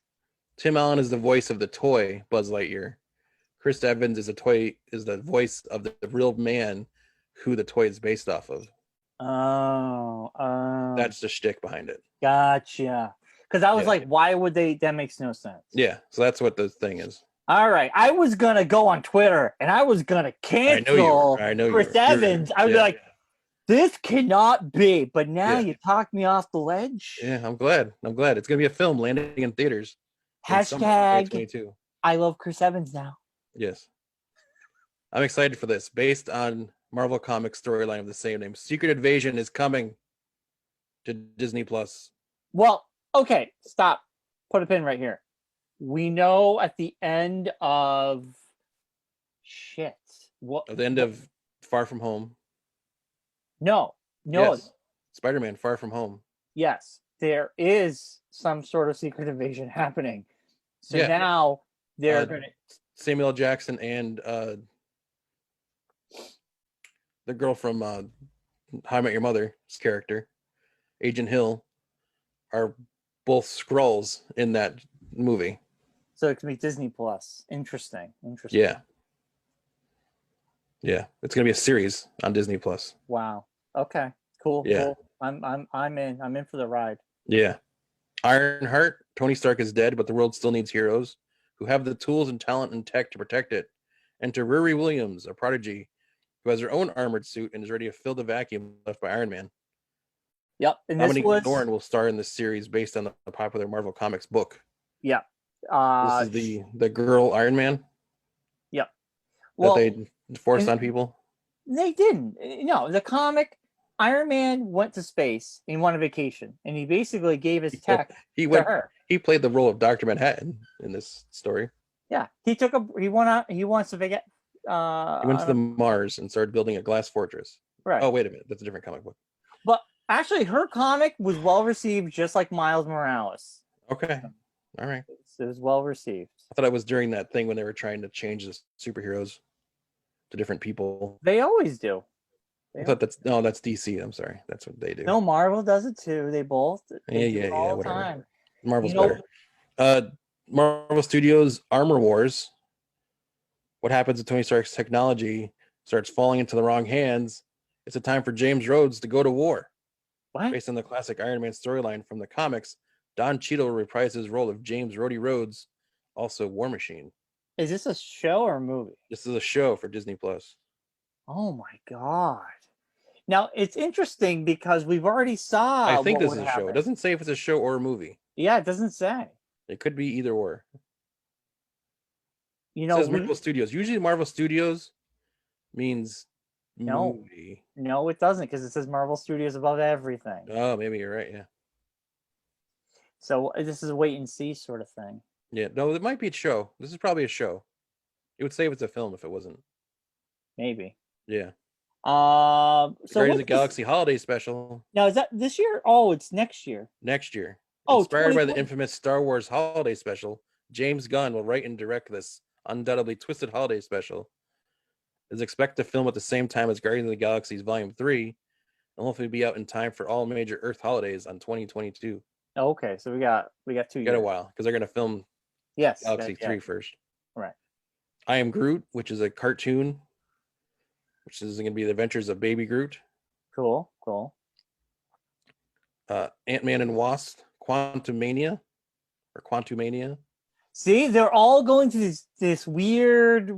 Tim Allen is the voice of the toy Buzz Lightyear. Chris Evans is the voice of the real man who the toy is based off of. Oh. That's the shtick behind it. Gotcha. Because I was like, why would they? That makes no sense. Yeah, so that's what the thing is. All right, I was gonna go on Twitter and I was gonna cancel Chris Evans. I was like, this cannot be. But now you talked me off the ledge. Yeah, I'm glad. It's gonna be a film landing in theaters. Hashtag I love Chris Evans now. Yes. I'm excited for this. Based on Marvel Comics storyline of the same name. Secret Invasion is coming to Disney Plus. Well, okay, stop. Put a pin right here. We know at the end of at the end of Far From Home. No. Yes. Spider-Man Far From Home. Yes, there is some sort of secret invasion happening. So now they're gonna Samuel L. Jackson and the girl from How I Met Your Mother's character, Agent Hill, are both Skrulls in that movie. So it can be Disney Plus. Interesting. Yeah. Yeah. It's gonna be a series on Disney Plus. Wow. Okay. Cool. Yeah. Cool. I'm in. I'm in for the ride. Yeah. Ironheart, Tony Stark is dead, but the world still needs heroes who have the tools and talent and tech to protect it. Enter Riri Williams, a prodigy who has her own armored suit and is ready to fill the vacuum left by Iron Man. Yep. And Dominique Dorn will star in this series based on the popular Marvel Comics book. Yeah. This is the girl Iron Man. Yep. Well, that they forced on people. They didn't. No, the comic, Iron Man went to space and he went on vacation, and he basically gave his tech to her. He played the role of Dr. Manhattan in this story. Yeah, he wants to forget. He went to the Mars and started building a glass fortress. Right. Oh, wait a minute. That's a different comic book. But actually, her comic was well received, just like Miles Morales. Okay. All right. It was well received. I thought it was during that thing when they were trying to change the superheroes to different people. They always do. I thought that's DC. I'm sorry. That's what they do. No, Marvel does it too. They both. Whatever. Time. Marvel's better. Marvel Studios Armor Wars. What happens if Tony Stark's technology starts falling into the wrong hands? It's a time for James Rhodes to go to war. What? Based on the classic Iron Man storyline from the comics, Don Cheadle reprised his role of James Rhodey Rhodes, also War Machine. Is this a show or a movie? This is a show for Disney Plus. Oh my god! Now it's interesting because we've already saw. I think this is a show. It doesn't say if it's a show or a movie. Yeah, it doesn't say. It could be either or. You know, it says Marvel Studios. Usually, Marvel Studios means movie. No, it doesn't, because it says Marvel Studios above everything. Oh, maybe you're right. Yeah. So this is a wait and see sort of thing. Yeah, no, it might be a show. This is probably a show. It would say if it's a film if it wasn't. Maybe. Yeah. So Guardians of the Galaxy Holiday Special. Now, is that this year? Oh, it's next year. Next year. Oh, inspired by the infamous Star Wars Holiday Special, James Gunn will write and direct this undoubtedly twisted holiday special. Is expected to film at the same time as Guardians of the Galaxy's Volume 3, and hopefully be out in time for all major Earth holidays on 2022. Okay, so we got 2 years. Got a while, because they're going to film Galaxy 3 first. Right. I Am Groot, which is a cartoon, which is going to be the adventures of Baby Groot. Cool. Ant-Man and Wasp, Quantumania. See, they're all going to this weird.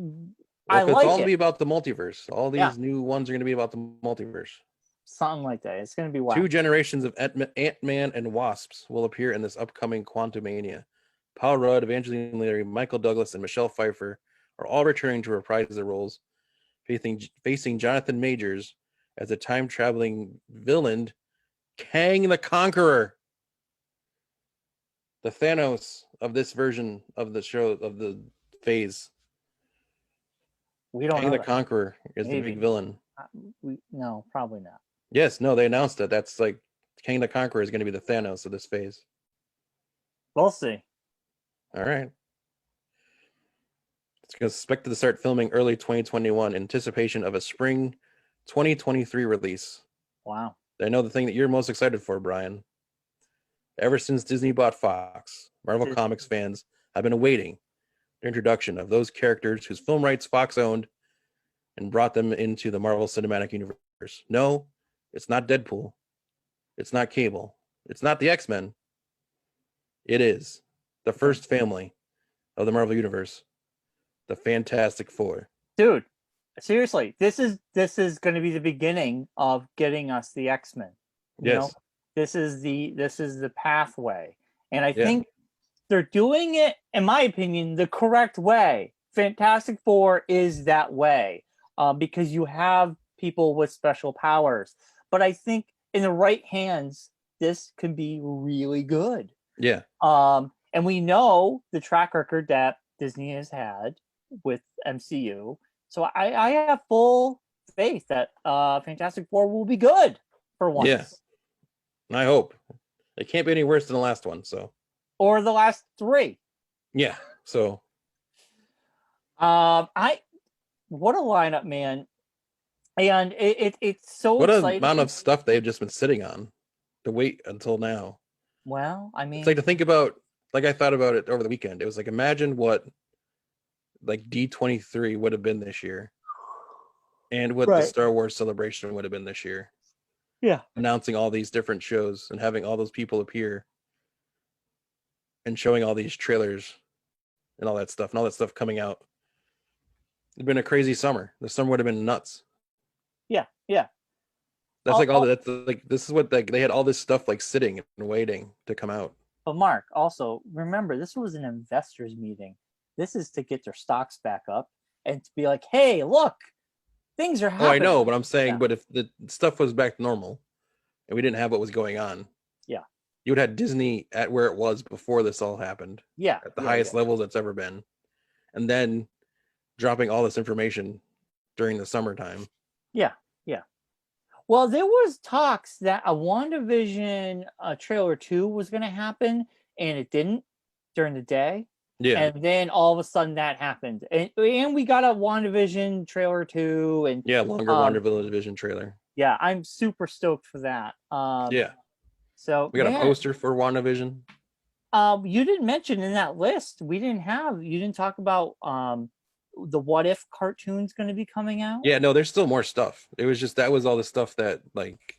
It's all to be about the multiverse. All these new ones are going to be about the multiverse. Something like that. It's going to be wild. 2 generations of Ant-Man and Wasps will appear in this upcoming Quantumania. Paul Rudd, Evangeline Lilly, Michael Douglas, and Michelle Pfeiffer are all returning to reprise their roles, facing Jonathan Majors as a time-traveling villain, Kang the Conqueror. The Thanos of this version of the show, of the phase. We don't Kang know the Conqueror is the big villain. No, probably not. Yes, no, they announced that. That's like Kang the Conqueror is going to be the Thanos of this phase. We'll see. All right. It's expected to start filming early 2021 in anticipation of a spring 2023 release. Wow. I know the thing that you're most excited for, Brian. Ever since Disney bought Fox, Marvel Comics fans have been awaiting the introduction of those characters whose film rights Fox owned and brought them into the Marvel Cinematic Universe. No, it's not Deadpool. It's not Cable. It's not the X-Men. It is the first family of the Marvel Universe, the Fantastic Four. Dude, seriously, this is going to be the beginning of getting us the X-Men. Yes. This is the pathway. And I think they're doing it, in my opinion, the correct way. Fantastic Four is that way, because you have people with special powers. But I think in the right hands, this can be really good. Yeah. And we know the track record that Disney has had with MCU. So I have full faith that Fantastic Four will be good for once. Yeah. I hope. It can't be any worse than the last one, so. Or the last 3. Yeah. So what a lineup, man. And it's so what exciting. An amount of stuff they've just been sitting on to wait until now. Well, I mean, it's like to think about like I thought about it over the weekend. It was like, imagine what like D23 would have been this year, and what the Right. Star Wars celebration would have been this year, Yeah. announcing all these different shows and having all those people appear and showing all these trailers and all that stuff coming out. It'd been a crazy summer. The summer would have been nuts. Yeah. Yeah. That's like all that's like this is what like they had all this stuff like sitting and waiting to come out. But Mark, also remember, this was an investors meeting. This is to get their stocks back up and to be like, hey, look, things are Oh, I happening. know, but I'm saying, Yeah. but if the stuff was back to normal and we didn't have what was going on, Yeah. you would have Disney at where it was before this all happened, Yeah. at the Yeah. highest levels it's ever been, and then dropping all this information during the summertime. Yeah. Yeah. Well, there was talks that a WandaVision trailer 2 was going to happen, and it didn't during the day. Yeah, And then all of a sudden that happened. And we got a WandaVision trailer 2. And yeah, longer WandaVision trailer. yeah, I'm super stoked for that. Yeah, So we got a man, poster for WandaVision. you didn't mention in that list, you didn't talk about the What If cartoon's going to be coming out. Yeah, no, there's still more stuff. It was just that was all the stuff that like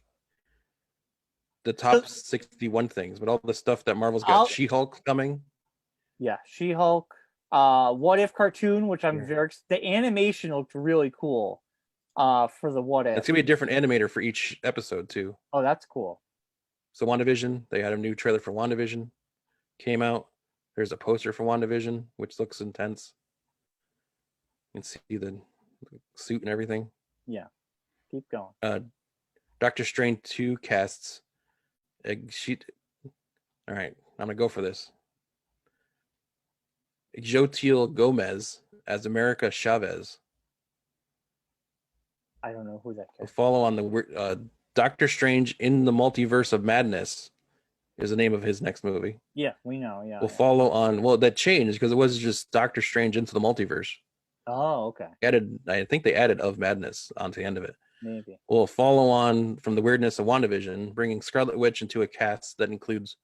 the top 61 things, but all the stuff that Marvel's got. She-Hulk coming. Yeah, She-Hulk. What If cartoon, which I'm Yeah. the animation looked really cool. For the What If. It's gonna be a different animator for each episode too. Oh, that's cool. So WandaVision, they had a new trailer for WandaVision, came out. There's a poster for WandaVision, which looks intense. You can see the suit and everything. Yeah, keep going. Doctor Strange 2 casts she. All right, I'm gonna go for this. Jotiel Gomez as America Chavez. I don't know who that Will is. follow on the Doctor Strange in the Multiverse of Madness is the name of his next movie. Yeah, we know. Yeah. Will follow on. Well, that changed because it was just Doctor Strange into the Multiverse. Oh, okay. I think they added of Madness onto the end of it. Maybe. Will follow on from the weirdness of WandaVision, bringing Scarlet Witch into a cast that returns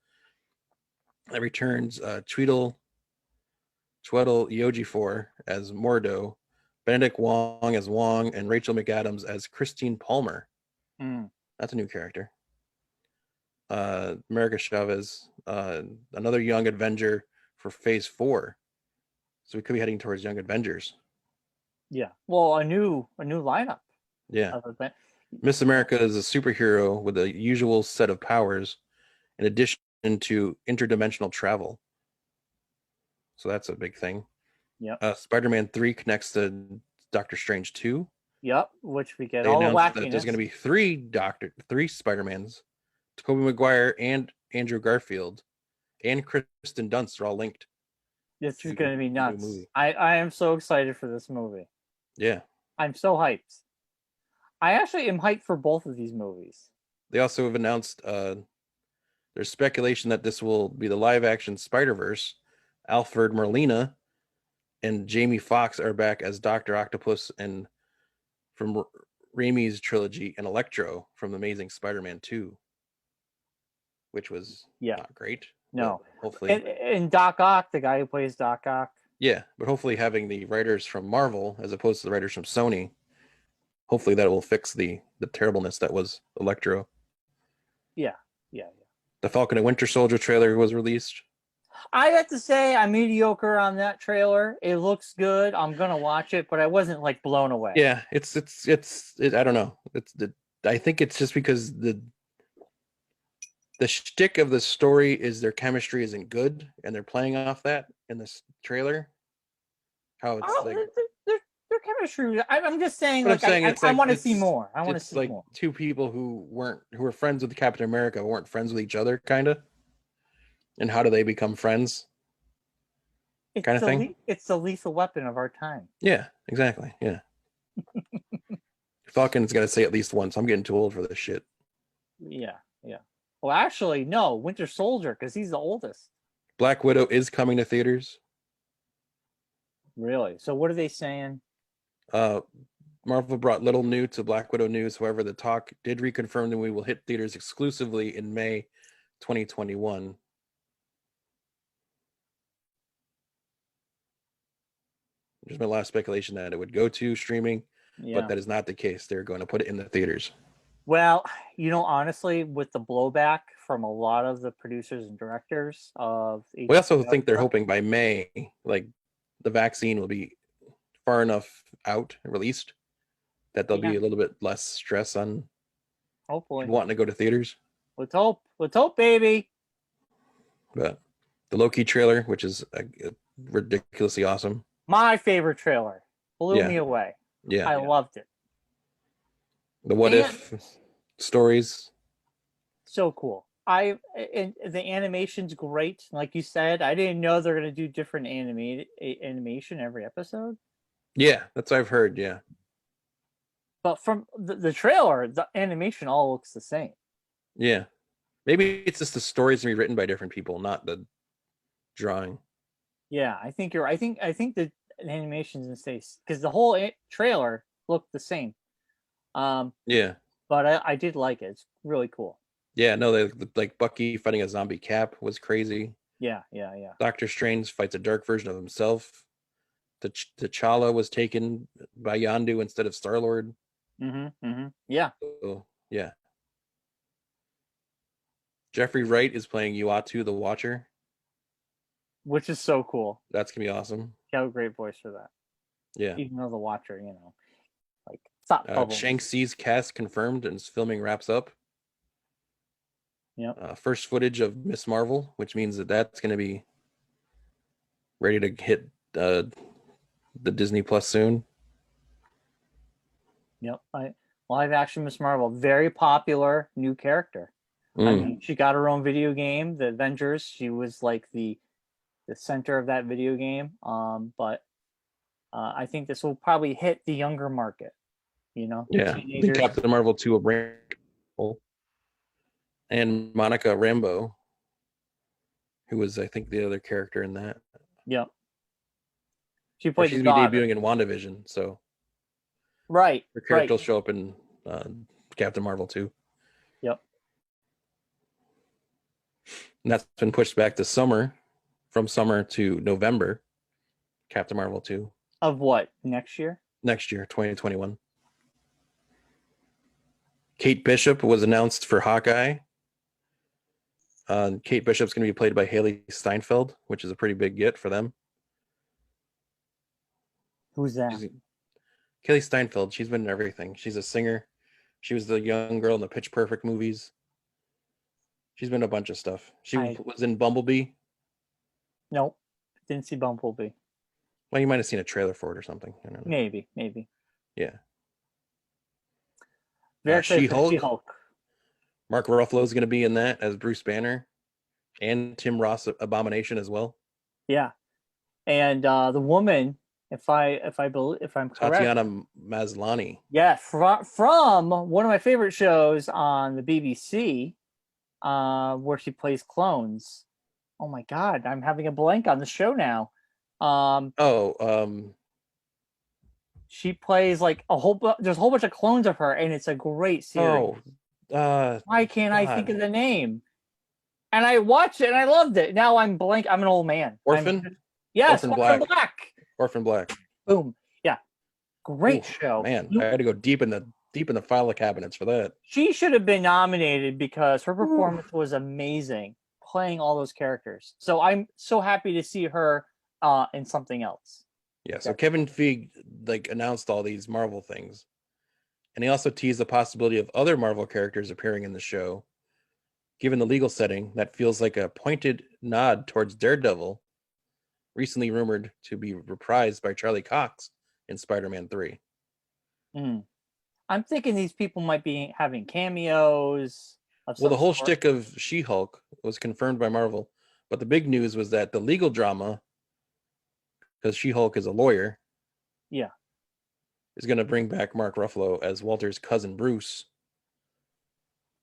Tweedle Ejiofor as Mordo, Benedict Wong as Wong, and Rachel McAdams as Christine Palmer. That's a new character. America Chavez, another Young Avenger for Phase 4. So we could be heading towards Young Avengers. Yeah. Well, a new lineup. Yeah. Miss America is a superhero with a usual set of powers, in addition to interdimensional travel. So that's a big thing. Yep. Spider-Man 3 connects to Doctor Strange 2. Yep, which we get They all the announced wackiness. that there's going to be three Spider-Mans, Tobey Maguire and Andrew Garfield, and Kristen Dunst are all linked. This is going to be nuts. I am so excited for this movie. Yeah. I'm so hyped. I actually am hyped for both of these movies. They also have announced there's speculation that this will be the live-action Spider-Verse. Alfred Molina and Jamie Foxx are back as Dr. Octopus and from Raimi's trilogy, and Electro from The Amazing Spider-Man 2, which was not great. No. Hopefully. And Doc Ock, the guy who plays Doc Ock. Yeah, but hopefully having the writers from Marvel as opposed to the writers from Sony, hopefully that will fix the terribleness that was Electro. Yeah. The Falcon and Winter Soldier trailer was released. I have to say I'm mediocre on that trailer. It looks good. I'm gonna watch it, but I wasn't like blown away. Yeah, it's I don't know. I think it's just because the shtick of the story is their chemistry isn't good, and they're playing off that in this trailer. How it's their chemistry. I'm just saying, like, I want to see more. I want to see more. Two people who were friends with Captain America weren't friends with each other, kind of. And how do they become friends? Kind of thing. It's the lethal weapon of our time. Yeah, exactly. Yeah. Falcon's got to say at least once, I'm getting too old for this shit. Yeah. Well, actually, no, Winter Soldier, because he's the oldest. Black Widow is coming to theaters. Really? So what are they saying? Marvel brought little new to Black Widow news. However, the talk did reconfirm that we will hit theaters exclusively in May 2021. There's been a lot of speculation that it would go to streaming, but Yeah. that is not the case. They're going to put it in the theaters. Well, honestly, with the blowback from a lot of the producers and directors of We also HBO think they're stuff, hoping by May, like the vaccine will be far enough out and released that there'll yeah, be a little bit less stress on hopefully. people wanting to go to theaters. Let's hope. Let's hope, baby. But the Loki trailer, which is ridiculously awesome. My favorite trailer. Blew Yeah, me away. yeah. I loved it. The what And if stories. so cool. And the animation's great. Like you said, I didn't know they're gonna do different animation every episode. Yeah, that's what I've heard. Yeah, But from the trailer, the animation all looks the same. yeah. Maybe it's just the stories to be written by different people, not the drawing. Yeah, I think you're. I think the animation's in space because the whole trailer looked the same. Yeah, But I did like it. It's really cool. yeah. No, they like Bucky fighting a zombie Cap was crazy. Yeah, yeah, yeah. Doctor Strange fights a dark version of himself. T'Challa was taken by Yondu instead of Star Lord. Yeah. So yeah, Jeffrey Wright is playing Uatu the Watcher. Which is so cool. That's gonna be awesome. You have a great voice for that. Yeah. Even though the Watcher, like stop bubbles. Shang-Chi's cast confirmed and his filming wraps up. Yep. First footage of Miss Marvel, which means that's going to be ready to hit the Disney Plus soon. Yep. Live action Miss Marvel, very popular new character. I mean, she got her own video game, the Avengers. She was like the center of that video game. But I think this will probably hit the younger market. Yeah, I think teenagers. Captain Marvel 2 will bring and Monica Rambeau, who was I think the other character in that. Yep. She played she's the gonna daughter. be debuting in WandaVision, so Right. her character will show up in Captain Marvel 2. Yep. And that's been pushed back to summer, from summer to November. Captain Marvel 2. Of what? Next year? Next year, 2021. Kate Bishop was announced for Hawkeye. Kate Bishop's going to be played by Haley Steinfeld, which is a pretty big get for them. Who's that? Haley Steinfeld. She's been in everything. She's a singer. She was the young girl in the Pitch Perfect movies. She's been in a bunch of stuff. She was in Bumblebee. Nope. Didn't see Bumblebee. Well, you might have seen a trailer for it or something. I don't know. Maybe. Yeah. She-Hulk. Mark Ruffalo is going to be in that as Bruce Banner, and Tim Ross Abomination as well. Yeah, and the woman, if I'm correct, Tatiana Maslany. Yeah, from one of my favorite shows on the BBC, where she plays clones. Oh my God, I'm having a blank on the show now. She plays like there's a whole bunch of clones of her, and it's a great series. Why can't I think of the name? And I watched it and I loved it. Now I'm blank. I'm an old man. Orphan? Yes, Orphan Black. Orphan Black. Boom. Yeah. Great show. Man, I had to go deep in the file cabinets for that. She should have been nominated because her performance was amazing, playing all those characters. So I'm so happy to see her in something else. Yeah, so Kevin Feige announced all these Marvel things. And he also teased the possibility of other Marvel characters appearing in the show. Given the legal setting, that feels like a pointed nod towards Daredevil, recently rumored to be reprised by Charlie Cox in Spider-Man 3. I'm thinking these people might be having cameos. Well, the whole shtick of She-Hulk was confirmed by Marvel, but the big news was that the legal drama, because She-Hulk is a lawyer, is going to bring back Mark Ruffalo as Walter's cousin Bruce.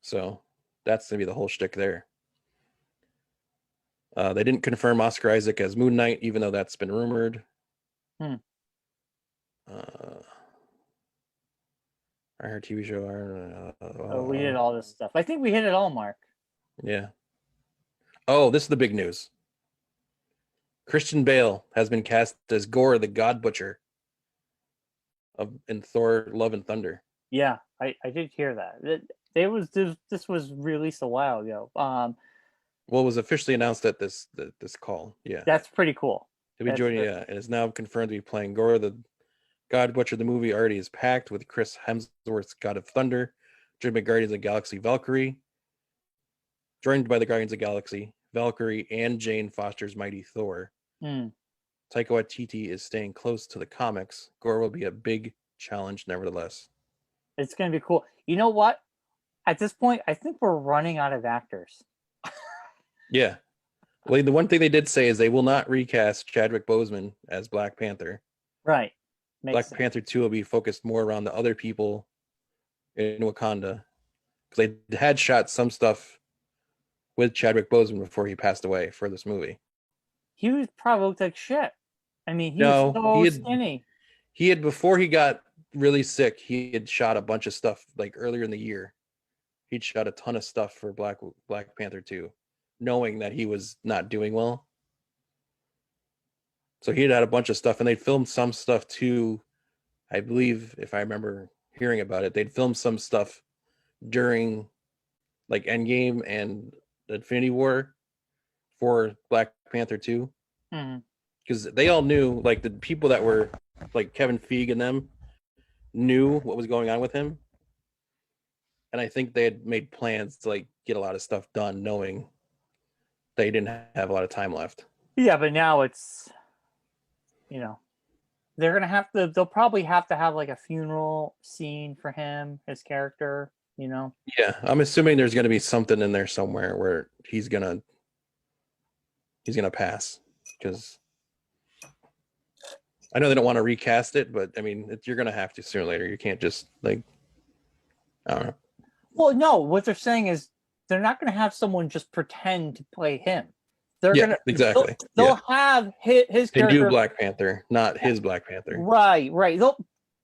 So that's going to be the whole shtick there. They didn't confirm Oscar Isaac as Moon Knight, even though that's been rumored. Our TV show. We did all this stuff. I think we hit it all, Mark. Yeah. Oh, this is the big news. Christian Bale has been cast as Gore, the God Butcher in Thor: Love and Thunder. Yeah, I did hear that. This was released a while ago. Well, it was officially announced at this call. Yeah, That's pretty cool. he'll be joining. Yeah, and is now confirmed to be playing Gore, the God Butcher. The movie already is packed with Chris Hemsworth's God of Thunder, joined by Guardians of the Galaxy Valkyrie, joined by the Guardians of the Galaxy Valkyrie and Jane Foster's Mighty Thor. Mm. Taika Waititi is staying close to the comics. Gore will be a big challenge, nevertheless. It's going to be cool. You know what? At this point, I think we're running out of actors. Yeah. Well, the one thing they did say is they will not recast Chadwick Boseman as Black Panther. Right. Black Panther 2 will be focused more around the other people in Wakanda. Because they had shot some stuff with Chadwick Boseman before he passed away for this movie. He was probably looked like shit. I mean, he was so skinny. He had, before he got really sick, he had shot a bunch of stuff like earlier in the year. He'd shot a ton of stuff for Black Panther 2, knowing that he was not doing well. So he had a bunch of stuff, and they'd filmed some stuff too. I believe, if I remember hearing about it, they'd filmed some stuff during like Endgame and Infinity War for Black Panther 2. Because they all knew, like the people that were like Kevin Feige and them knew what was going on with him. And I think they had made plans to like get a lot of stuff done, knowing they didn't have a lot of time left. Yeah, but now it's, they're gonna have to. They'll probably have to have like a funeral scene for him, his character. Yeah, I'm assuming there's gonna be something in there somewhere where he's gonna pass, because I know they don't want to recast it, but I mean, you're gonna have to sooner or later. You can't just like, I don't know. Well, no, what they're saying is they're not going to have someone just pretend to play him. They're gonna exactly. They'll have his character. They do Black Panther, not his Black Panther. Right.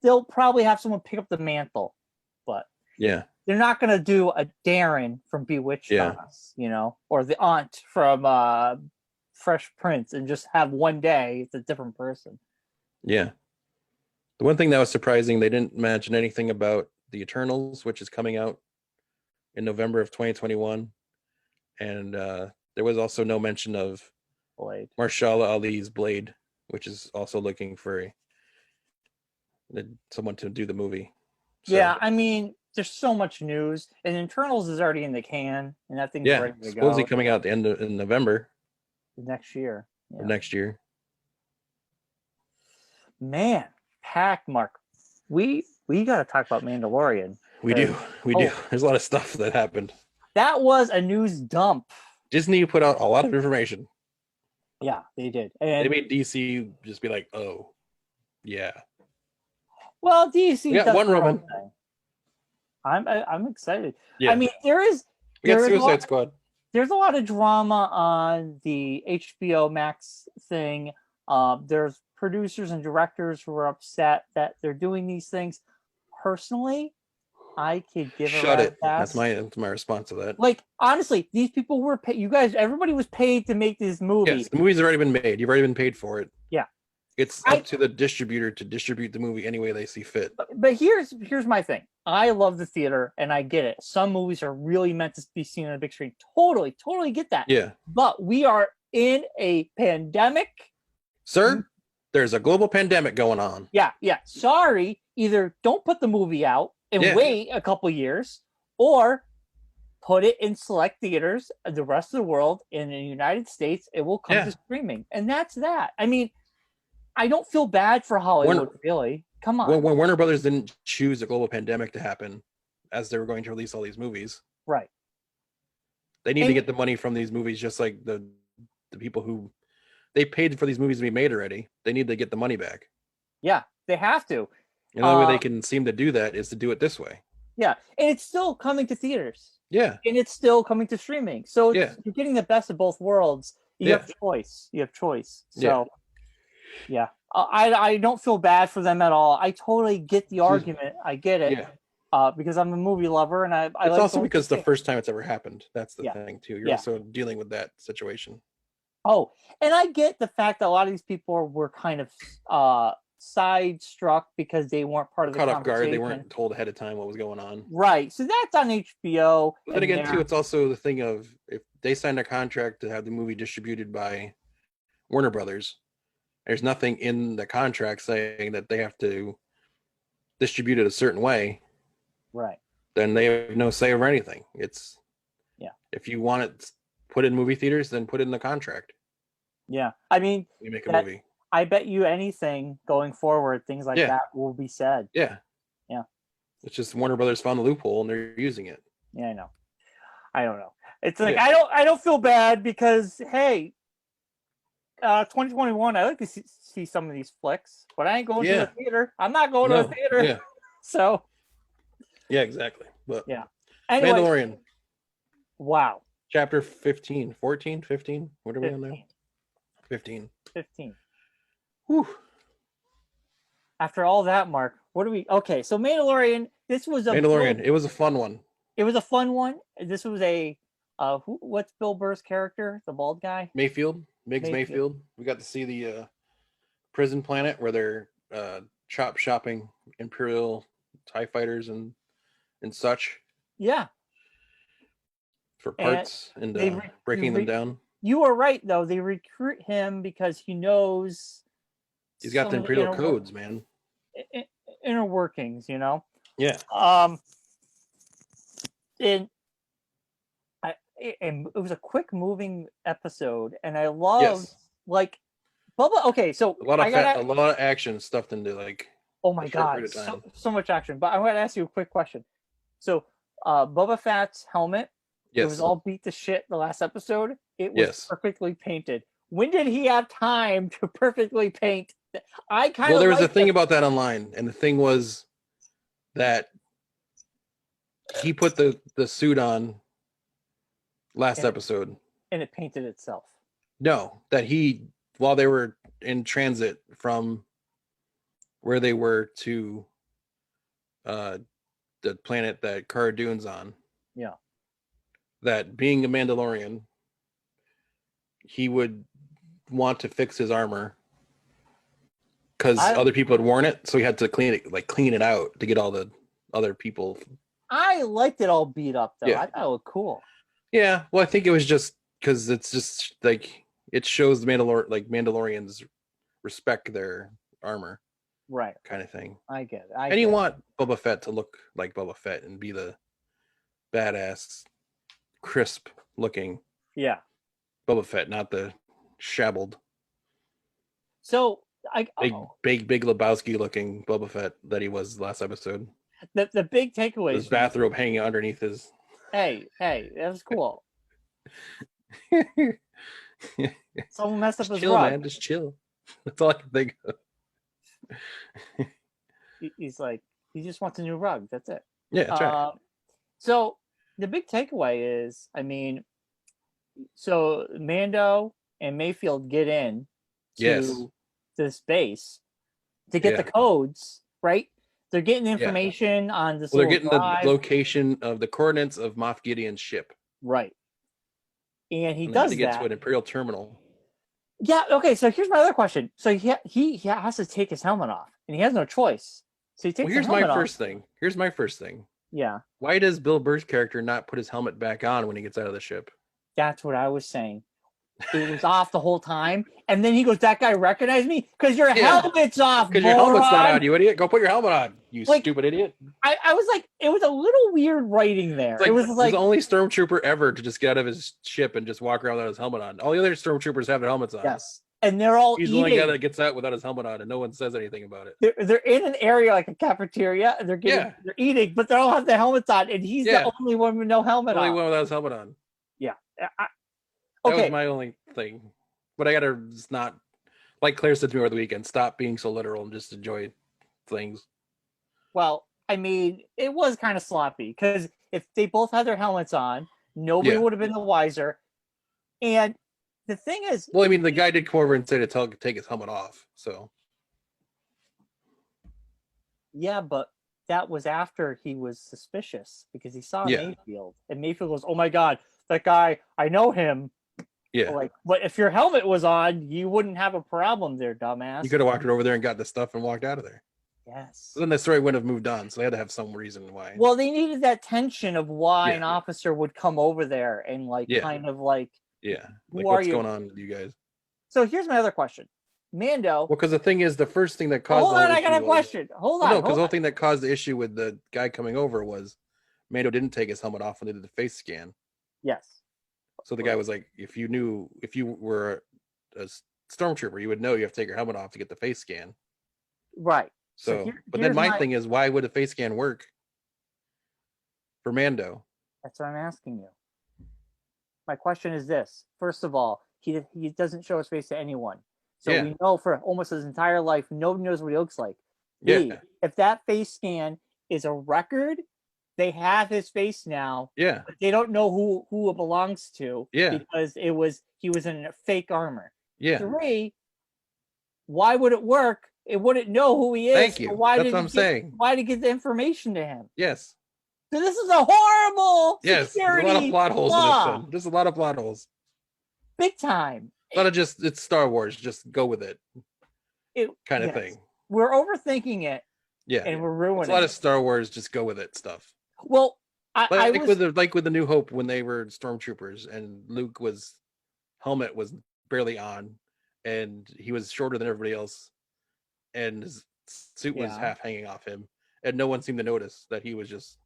They'll probably have someone pick up the mantle, but yeah, they're not going to do a Darren from Bewitched on us, or the aunt from Fresh Prince, and just have one day it's a different person. Yeah. The one thing that was surprising, they didn't mention anything about the Eternals, which is coming out in November of 2021, and there was also no mention of Blade. Mahershala Ali's Blade, which is also looking for someone to do the movie. So, yeah, I mean, there's so much news, and Eternals is already in the can, and that thing's ready to go. Supposedly coming out in November next year. Yeah. Next year. Man, packed, Mark. We got to talk about Mandalorian. We do. There's a lot of stuff that happened. That was a news dump. Disney put out a lot of information. Yeah, they did. And they made DC just be like, oh, yeah. Well, DC got Wonder Woman. I'm excited. Yeah. I mean, we got Suicide Squad. There's a lot of drama on the HBO Max thing. There's producers and directors who are upset that they're doing these things. Personally, I could give Shut it. Pass. That's my response to that. Like, honestly, these people were paid. You guys, everybody was paid to make this movie. Yes, the movie's already been made. You've already been paid for it. Yeah. It's up to the distributor to distribute the movie any way they see fit. But here's my thing. I love the theater, and I get it. Some movies are really meant to be seen on a big screen. Totally get that. Yeah. But we are in a pandemic. Sir, there's a global pandemic going on. Yeah. Sorry. Either don't put the movie out and wait a couple years, or put it in select theaters the rest of the world. In the United States, it will come to streaming. And that's that. I mean, I don't feel bad for Hollywood, really. Come on. When Warner Brothers didn't choose a global pandemic to happen as they were going to release all these movies. Right. They need to get the money from these movies, just like the people who they paid for these movies to be made already. They need to get the money back. Yeah, they have to. And the only way they can seem to do that is to do it this way. Yeah, and it's still coming to theaters. Yeah. And it's still coming to streaming. So you're getting the best of both worlds. You have choice. So, yeah. I don't feel bad for them at all. I totally get the argument. I get it. Yeah. Because I'm a movie lover, and I it's also because the first time it's ever happened. That's the thing, too. You're also dealing with that situation. Oh, and I get the fact that a lot of these people were kind of side-struck because they weren't part of the Caught off guard. They conversation. weren't told ahead of time what was going on. Right. So that's on HBO. But then again, too, it's also the thing of if they signed a contract to have the movie distributed by Warner Brothers, there's nothing in the contract saying that they have to distribute it a certain way. Right. Then they have no say over anything. It's if you want it put in movie theaters, then put it in the contract. Yeah. I mean, you make a movie. I bet you anything going forward, things like that will be said. Yeah. Yeah. It's just Warner Brothers found the loophole and they're using it. Yeah, I know. I don't know. It's like I don't feel bad because hey, 2021, I like to see some of these flicks, but I ain't going to the theater. I'm not going to the theater. Yeah. So. Yeah, exactly. But yeah. Anyway, Mandalorian. Wow. Chapter 15, 14, 15. What are we on now? 15. 15. Whew. After all that, Mark, what do we? Okay, so Mandalorian. This was a Mandalorian. It was a fun one. It was a fun one. This was a what's Bill Burr's character, the bald guy? Mayfield. Miggs Mayfield. We got to see the prison planet where they're shopping Imperial TIE fighters and such. Yeah. For parts and breaking them down. You were right, though. They recruit him because he knows he's got the Imperial codes, man. Inner workings, you know. Yeah. And it was a quick moving episode, and I loved like Bubba. Okay, so a lot of action stuffed into like. Oh my god, so much action! But I'm going to ask you a quick question. So, Boba Fett's helmet. It was all beat to shit the last episode. It was perfectly painted. When did he have time to perfectly paint? There was a thing about that online, and the thing was that he put the suit on last episode. And it painted itself. No, that while they were in transit from where they were to the planet that Cara Dune's on. Yeah. That being a Mandalorian, he would want to fix his armor because other people had worn it, so he had to clean it out to get all the other people. I liked it all beat up though. I thought it looked cool. Yeah, well, I think it was just because it's just like it shows the Mandalorians respect their armor, right? Kind of thing. I get it. And you want Boba Fett to look like Boba Fett and be the badass, crisp looking. Yeah. Boba Fett, not the shabbled. So big Lebowski looking Boba Fett that he was last episode. The big takeaway his bathrobe hanging underneath his. Hey, that was cool. Someone messed up his rug. Man, just chill. That's all I can think of. He's like, he just wants a new rug. That's it. Yeah, that's right. So the big takeaway is, I mean, so Mando and Mayfield get in to this base to get the codes, right? They're getting information on this. Well, they're getting the location of the coordinates of Moff Gideon's ship, right? And he does to get to an Imperial terminal. Yeah. Okay. So here's my other question. So he has to take his helmet off, and he has no choice. So he takes. Here's my first thing. Yeah. Why does Bill Burr's character not put his helmet back on when he gets out of the ship? That's what I was saying. It was off the whole time, and then he goes, "That guy recognized me because your helmet's off. Because your helmet's not on, you idiot. Go put your helmet on, you stupid idiot." I was like, it was a little weird writing there. It was like the only stormtrooper ever to just get out of his ship and just walk around without his helmet on. All the other stormtroopers have their helmets on. Yes, and they're all. He's the only guy that gets out without his helmet on, and no one says anything about it. They're in an area like a cafeteria, and they're eating, but they all have their helmets on, and he's the only one with no helmet on. Only one without his helmet on. Yeah. That was my only thing. But I gotta just not, like Claire said to me over the weekend, stop being so literal and just enjoy things. Well, I mean, it was kind of sloppy because if they both had their helmets on, nobody would have been the wiser. And the thing is, well, I mean, the guy did come over and say to take his helmet off. So, yeah, but that was after he was suspicious because he saw Mayfield, and Mayfield goes, "Oh my God, that guy! I know him." Yeah. Like, but if your helmet was on, you wouldn't have a problem there, dumbass. You could have walked over there and got the stuff and walked out of there. Yes. But then the story wouldn't have moved on, so they had to have some reason why. Well, they needed that tension of why Yeah. an officer would come over there and like Yeah. kind of like, Yeah. who Like, are what's you? going on with you guys? So here's my other question. Mando. Well, because the thing is, the first thing that caused Hold the whole on, I got a issue was- question. Hold on. No, because hold the whole on. thing that caused the issue with the guy coming over was Mando didn't take his helmet off when they did the face scan. Yes. So the guy was like, if you were a stormtrooper, you would know you have to take your helmet off to get the face scan. Right. So, but then my thing is, why would a face scan work for Mando? That's what I'm asking you. My question is this. First of all, he doesn't show his face to anyone. So Yeah. we know for almost his entire life, nobody knows what he looks like. Yeah. If that face scan is a record, they have his face now. Yeah. But they don't know who it belongs to. Yeah. Because he was in a fake armor. Yeah. 3, why would it work? It wouldn't know who he is. Thank you. Why That's what I'm saying. Why did get the information to him? Yes. So this is a horrible Yes. There's security a lot of plot holes in flaw. this one. There's a lot of plot holes. Big time. A lot of just, it's Star Wars. Just go with it. Kind of thing. We're overthinking it. Yeah. And we're ruining It's a lot of Star Wars. Just go with it stuff. Well, I was with the New Hope when they were stormtroopers and Luke helmet was barely on and he was shorter than everybody else and his suit was half hanging off him and no one seemed to notice that he was just,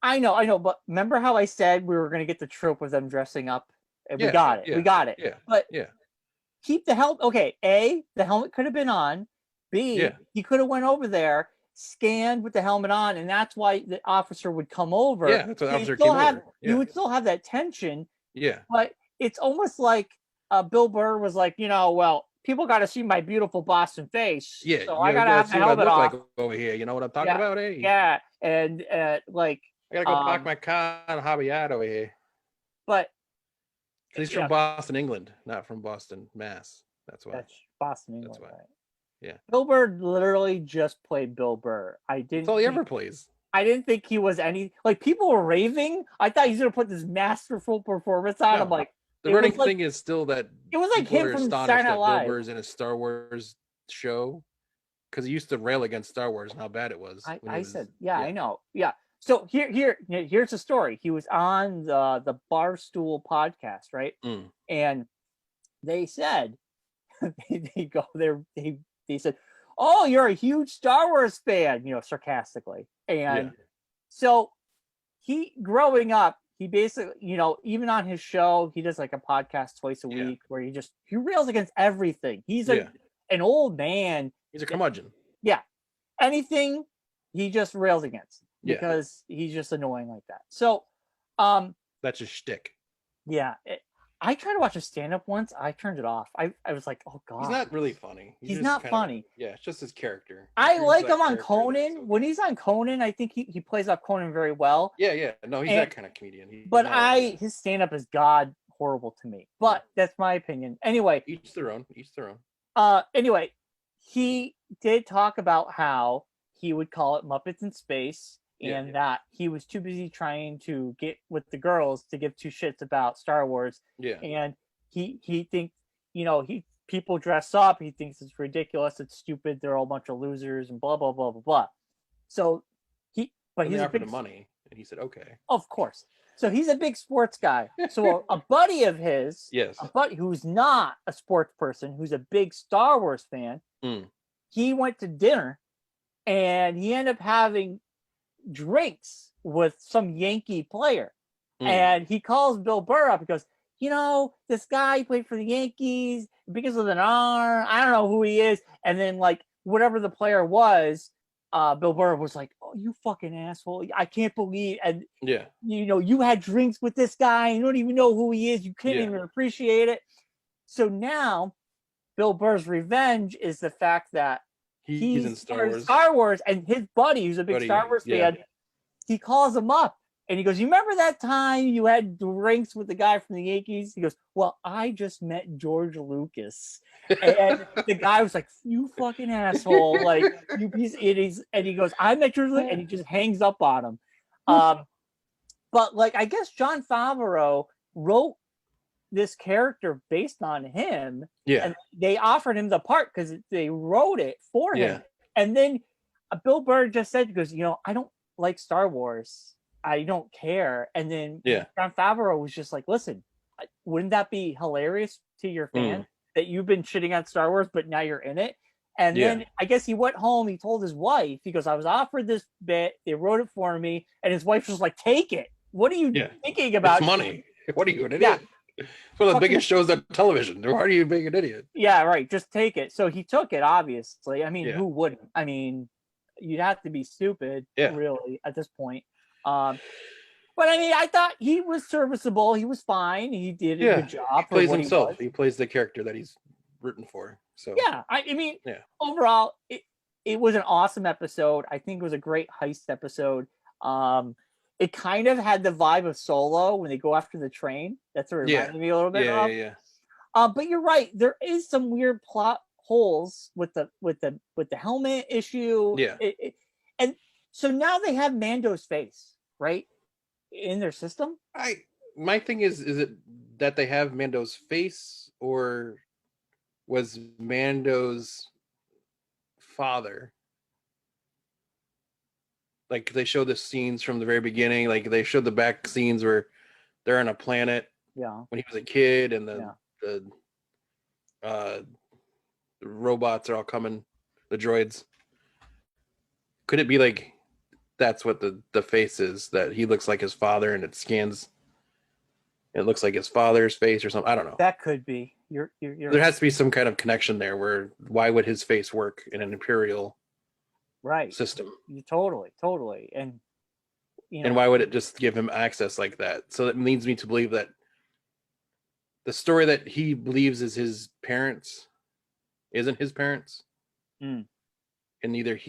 I know, but remember how I said we were going to get the trope of them dressing up? And we got it. We got it. Yeah. But keep the helmet. Okay, A, the helmet could have been on. B, he could have went over there, scanned with the helmet on, and that's why the officer would come over. Yeah, that's why the officer came over. You would still have that tension. Yeah. But it's almost like Bill Burr was like, well, people got to see my beautiful Boston face. Yeah. So I got to have my helmet off. Like over here. You know what I'm talking about? Hey. Yeah. And like. I got to go park my car on Hobby Yard over here. But. He's from Boston, England, not from Boston, Mass. That's why. That's Boston, England. That's why. Right? Yeah. Bill Burr literally just played Bill Burr. That's all he ever plays. I didn't think he was any like people were raving. I thought he's gonna put this masterful performance on. No, I'm like the running thing is still that it was like him from Saturday Night Live. Bill Burr's in a Star Wars show because he used to rail against Star Wars and how bad it was. I said, I know, yeah. So here's the story. He was on the Barstool podcast, right? And they said they said, "Oh, you're a huge Star Wars fan," sarcastically. And so he growing up, he basically, even on his show, he does like a podcast twice a week where he rails against everything. He's an old man. He's a curmudgeon. Yeah. Anything he just rails against because he's just annoying like that. So that's his shtick. Yeah. I tried to watch a stand-up once. I turned it off. I was like, oh god. He's not really funny. He's not funny. It's just his character. I like him on Conan. When he's on Conan, I think he plays off Conan very well. Yeah. No, he's that kind of comedian. His stand-up is god horrible to me. But that's my opinion. Anyway. Each their own. Anyway, he did talk about how he would call it Muppets in Space. And that he was too busy trying to get with the girls to give two shits about Star Wars. Yeah. And he thinks, people dress up. He thinks it's ridiculous. It's stupid. They're all a bunch of losers and blah, blah, blah, blah, blah. So he's a big money. And he said, okay. Of course. So he's a big sports guy. So a buddy of his, a buddy who's not a sports person, who's a big Star Wars fan, he went to dinner and he ended up having drinks with some Yankee player. And he calls Bill Burr up. He goes, this guy played for the Yankees, begins with an R. I don't know who he is. And then like whatever the player was, Bill Burr was like, oh, you fucking asshole. I can't believe. And you had drinks with this guy. You don't even know who he is. You can't even appreciate it. So now Bill Burr's revenge is the fact that he's in Star Wars, and his buddy, who's a big Star Wars fan, he calls him up and he goes, "You remember that time you had drinks with the guy from the Yankees?" He goes, "Well, I just met George Lucas," and the guy was like, "You fucking asshole!" Like you piece. And he goes, "I met George Lucas," and he just hangs up on him. But like, I guess Jon Favreau wrote this character based on him, Yeah. and they offered him the part because they wrote it for him. Yeah. And then Bill Burr just said, "Because I don't like Star Wars. I don't care." And then Yeah. Jon Favreau was just like, "Listen, wouldn't that be hilarious to your fans that you've been shitting on Star Wars, but now you're in it?" And then I guess he went home. He told his wife, he goes, "I was offered this bit. They wrote it for me." And his wife was like, "Take it. What are you thinking about? It's money. What are you, an idiot? It's one of the biggest shows on television. Why are you being an idiot?" Yeah, right. Just take it. So he took it, obviously. I mean, who wouldn't? I mean, you'd have to be stupid, really, at this point. But I mean, I thought he was serviceable. He was fine. He did a good job. He plays himself. He plays the character that he's rooting for. So yeah, I mean, overall, it was an awesome episode. I think it was a great heist episode. It kind of had the vibe of Solo when they go after the train. That's what it reminded me a little bit of. Yeah. But you're right. There is some weird plot holes with the helmet issue. Yeah. And so now they have Mando's face, right, in their system. My thing is it that they have Mando's face, or was Mando's father? Like, they show the scenes from the very beginning. Like, they showed the back scenes where they're on a planet. Yeah. When he was a kid, and the robots are all coming, the droids. Could it be like that's what the face is, that he looks like his father, and it scans? It looks like his father's face or something. I don't know. That could be. You're there has to be some kind of connection there. Where why would his face work in an Imperial system? You totally. And and why would it just give him access like that? So that leads me to believe that the story that he believes is his parents isn't his parents. And either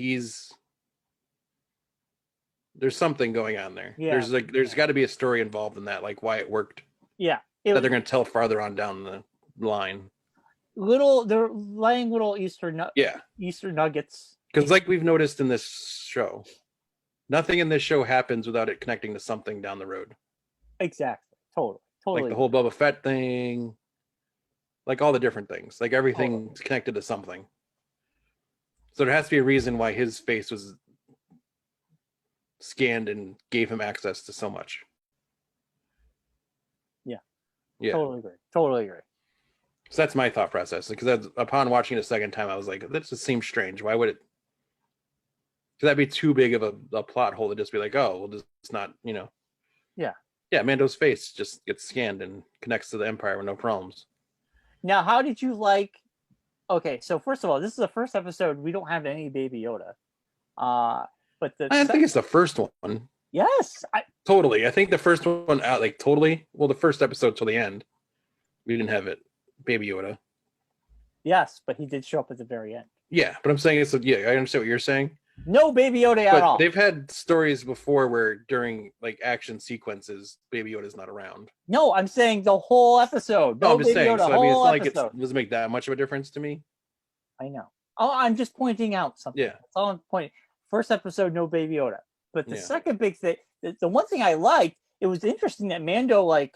there's something going on there. Yeah. There's got to be a story involved in that, like why it worked. Yeah. That they're going to tell farther on down the line. They're laying little Easter nuggets. Because like we've noticed in this show, nothing in this show happens without it connecting to something down the road. Exactly. Totally. Like the whole Boba Fett thing, like all the different things, like everything's connected to something. So there has to be a reason why his face was scanned and gave him access to so much. Yeah. Totally agree. So that's my thought process. Because upon watching it a second time, I was like, this just seems strange. Why would it? Because that'd be too big of a plot hole to just be like, oh, well, it's not, Yeah, Mando's face just gets scanned and connects to the Empire with no problems. Now, how did you like? Okay, so first of all, this is the first episode we don't have any Baby Yoda. But I think it's the first one. Yes, totally. I think the first one out, like totally. Well, the first episode till the end, we didn't have it. Baby Yoda. Yes, but he did show up at the very end. Yeah, but I'm saying I understand what you're saying. No Baby Yoda at all. They've had stories before where during like action sequences, Baby Yoda's not around. No, I'm saying the whole episode. No, I'm just Baby saying. Yoda, So I mean, it's not like episode. it doesn't make that much of a difference to me. I know. Oh, I'm just pointing out something. Yeah. That's all I'm pointing. First episode, no Baby Yoda. But the second big thing, the one thing I liked, it was interesting that Mando, like,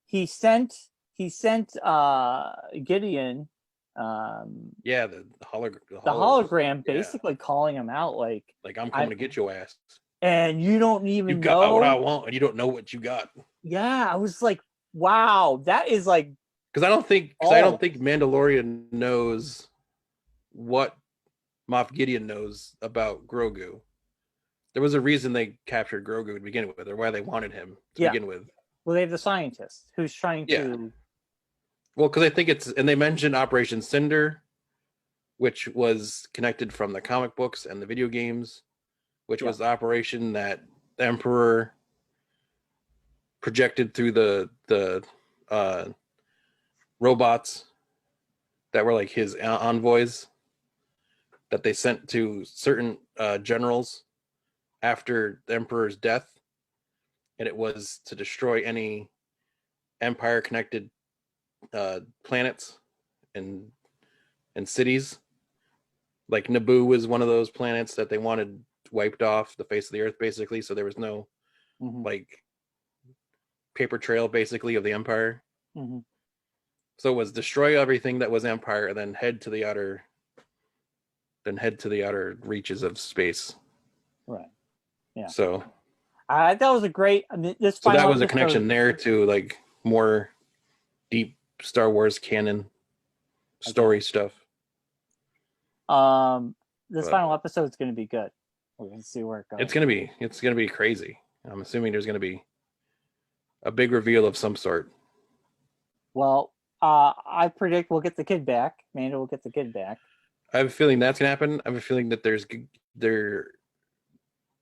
he sent Gideon the hologram basically calling him out, like I'm coming to get your ass, and you don't even know what I want, and you don't know what you got. Yeah, I was like, wow, that is like, because I don't think Mandalorian knows what Moff Gideon knows about Grogu. There was a reason they captured Grogu to begin with, or why they wanted him to begin with. Well, they have the scientist who's trying to. Well, because I think and they mentioned Operation Cinder, which was connected from the comic books and the video games, which was the operation that the Emperor projected through the robots that were like his envoys that they sent to certain generals after the Emperor's death, and it was to destroy any Empire connected planets and cities. Like Naboo was one of those planets that they wanted wiped off the face of the earth, basically, so there was no like paper trail basically of the Empire. Mm-hmm. So it was destroy everything that was Empire and then head to the outer reaches of space. Right. Yeah. So that was a great. I mean, this so that final was a episode, connection there to like more deep Star Wars canon story stuff. This But final episode is going to be good. We're going to see where it goes. it's gonna be crazy. I'm assuming there's gonna be a big reveal of some sort. Well, I predict we'll get the kid back. Mando will get the kid back. I have a feeling that's gonna happen. I have a feeling that there's gonna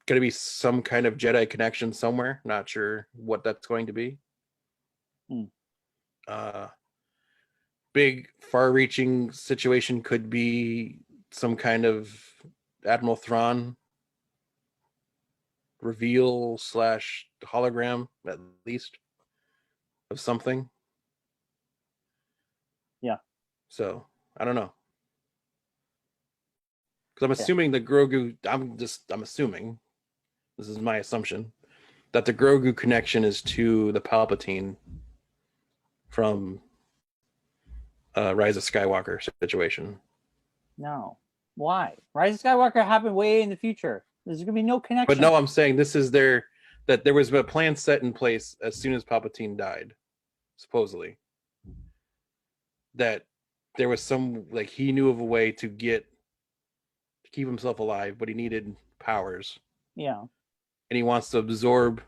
be some kind of Jedi connection somewhere. Not sure what that's going to be. Big far-reaching situation could be some kind of Admiral Thrawn reveal / hologram, at least, of something. Yeah. So I don't know, because I'm assuming the Grogu. I'm assuming, this is my assumption, that the Grogu connection is to the Palpatine from Rise of Skywalker situation. No. Why? Rise of Skywalker happened way in the future. There's going to be no connection. But no, I'm saying this is that there was a plan set in place as soon as Palpatine died, supposedly. That there was some, like, he knew of a way to keep himself alive, but he needed powers. Yeah. And he wants to absorb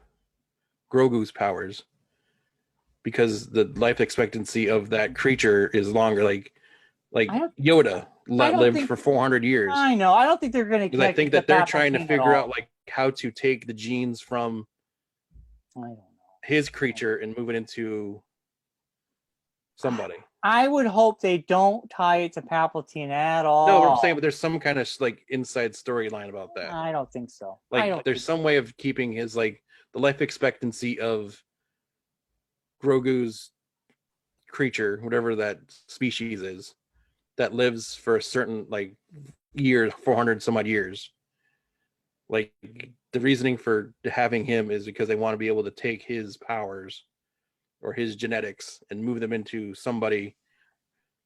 Grogu's powers because the life expectancy of that creature is longer. Like Yoda lived for 400 years. I know. I don't think they're going to. Because I think that they're trying to figure out like how to take the genes from his creature and move it into somebody. I would hope they don't tie it to Palpatine at all. No, what I'm saying, but there's some kind of like inside storyline about that. I don't think so. Like there's some way of keeping his like the life expectancy of Grogu's creature, whatever that species is, that lives for a certain like year, 400 some odd years. Like the reasoning for having him is because they want to be able to take his powers or his genetics and move them into somebody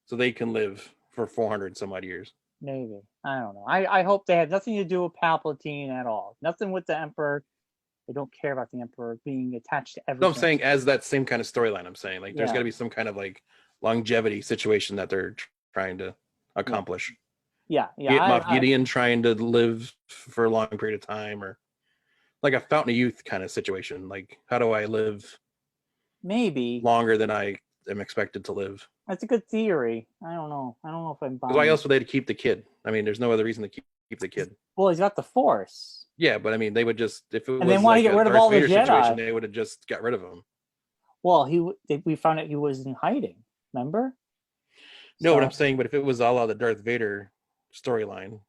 so they can live for 400 some odd years. Maybe. I don't know. I hope they have nothing to do with Palpatine at all. Nothing with the Emperor. They don't care about the Emperor being attached to everything. No, I'm saying as that same kind of storyline. I'm saying like there's got to be some kind of like longevity situation that they're trying to accomplish. Yeah. Moff Gideon trying to live for a long period of time, or like a Fountain of Youth kind of situation. Like, how do I live maybe longer than I am expected to live? That's a good theory. I don't know if I'm buying. Why else would they keep the kid? I mean, there's no other reason to keep the kid. Well, he's got the Force. Yeah, but I mean, they would just, if it was they want to get rid of all the Jedi situation, they would have just got rid of him. Well, we found out he was in hiding. Remember? No, what I'm saying, but if it was all of the Darth Vader storyline,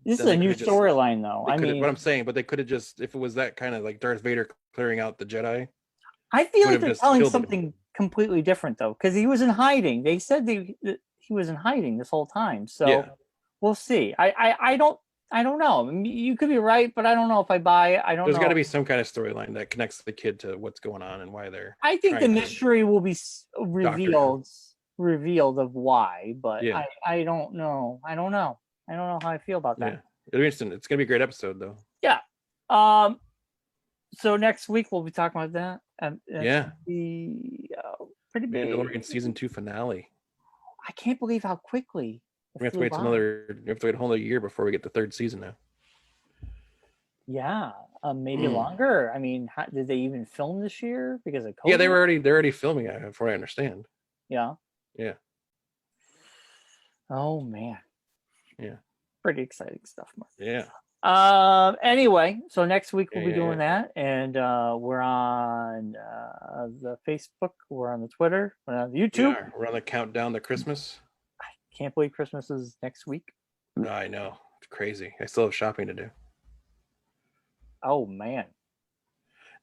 this is a new storyline, though. I mean, what I'm saying, but they could have just, if it was that kind of like Darth Vader clearing out the Jedi. I feel like they're telling something completely different, though, because he was in hiding. They said that he was in hiding this whole time. So we'll see. I don't know. I mean, you could be right, but I don't know if I buy it. There's got to be some kind of storyline that connects the kid to what's going on and why they're. I think the mystery will be revealed of why, but I don't know. I don't know how I feel about that. Yeah. It'll be interesting. It's gonna be a great episode, though. Yeah. So next week we'll be talking about that. Pretty big. Mandalorian season 2 finale. I can't believe how quickly. We have to wait a whole other year before we get the third season now. Yeah, maybe longer. I mean, did they even film this year because of COVID? Yeah, they're already filming it, from what I understand. Yeah. Yeah. Oh man. Yeah. Pretty exciting stuff, Mark. Yeah. Anyway, so next week we'll be doing that, and we're on the Facebook, we're on the Twitter, we're on the YouTube. We're on the countdown to Christmas. I can't believe Christmas is next week. I know, it's crazy. I still have shopping to do. Oh man.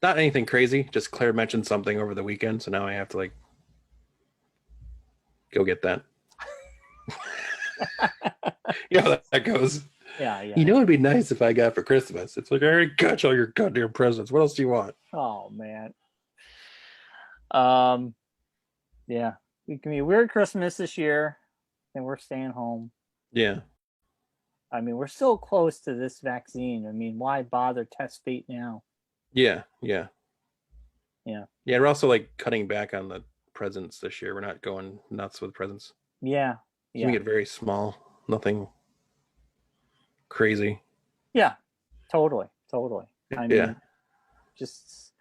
Not anything crazy. Just Claire mentioned something over the weekend, so now I have to like go get that. You know how that goes. Yeah. You know, it'd be nice if I got for Christmas. It's like, I already got you all your goddamn presents. What else do you want? Oh man. Yeah, it can be a weird Christmas this year, and we're staying home. Yeah. I mean, we're so close to this vaccine. I mean, why bother test fate now? Yeah. Yeah. Yeah. Yeah. We're also like cutting back on the presents this year. We're not going nuts with presents. Yeah. Keeping Yeah. it very small. Nothing crazy. Yeah. Totally. Totally. I Yeah. mean, just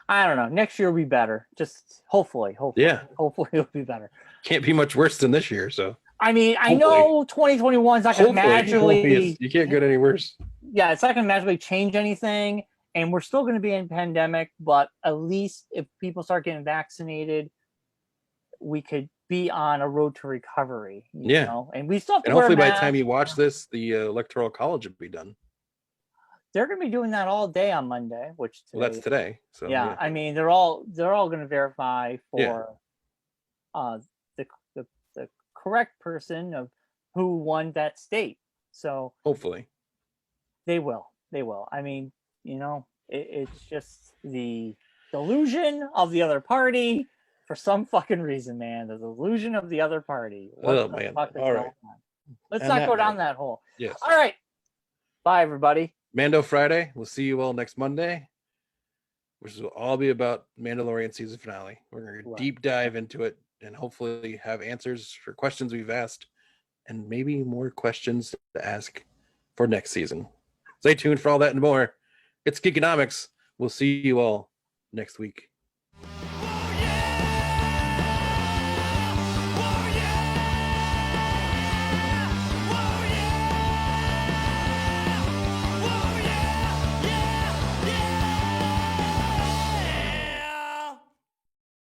I don't know. Next year will be better. Just hopefully, Yeah. hopefully it'll be better. Can't be much worse than this year. So I mean, I hopefully. know 2021 is not going to magically. You can't get any worse. Yeah, it's not going to magically change anything, and we're still going to be in pandemic. But at least if people start getting vaccinated, we could be on a road to recovery. You know? And we still have to And wear hopefully by the masks. time you watch this, the electoral college will be done. They're going to be doing that all day on Monday, which today, well, that's today. So yeah, I mean they're all going to verify for the correct person of who won that state. So hopefully they will. I mean, it's just the delusion of the other party for some fucking reason, man. The delusion of the other party. What the fuck is all right. Let's not go down that hole. Yes. All right. Bye, everybody. Mando Friday. We'll see you all next Monday, which will all be about Mandalorian season finale. We're going to deep dive into it and hopefully have answers for questions we've asked and maybe more questions to ask for next season. Stay tuned for all that and more. It's Geekonomics. We'll see you all next week.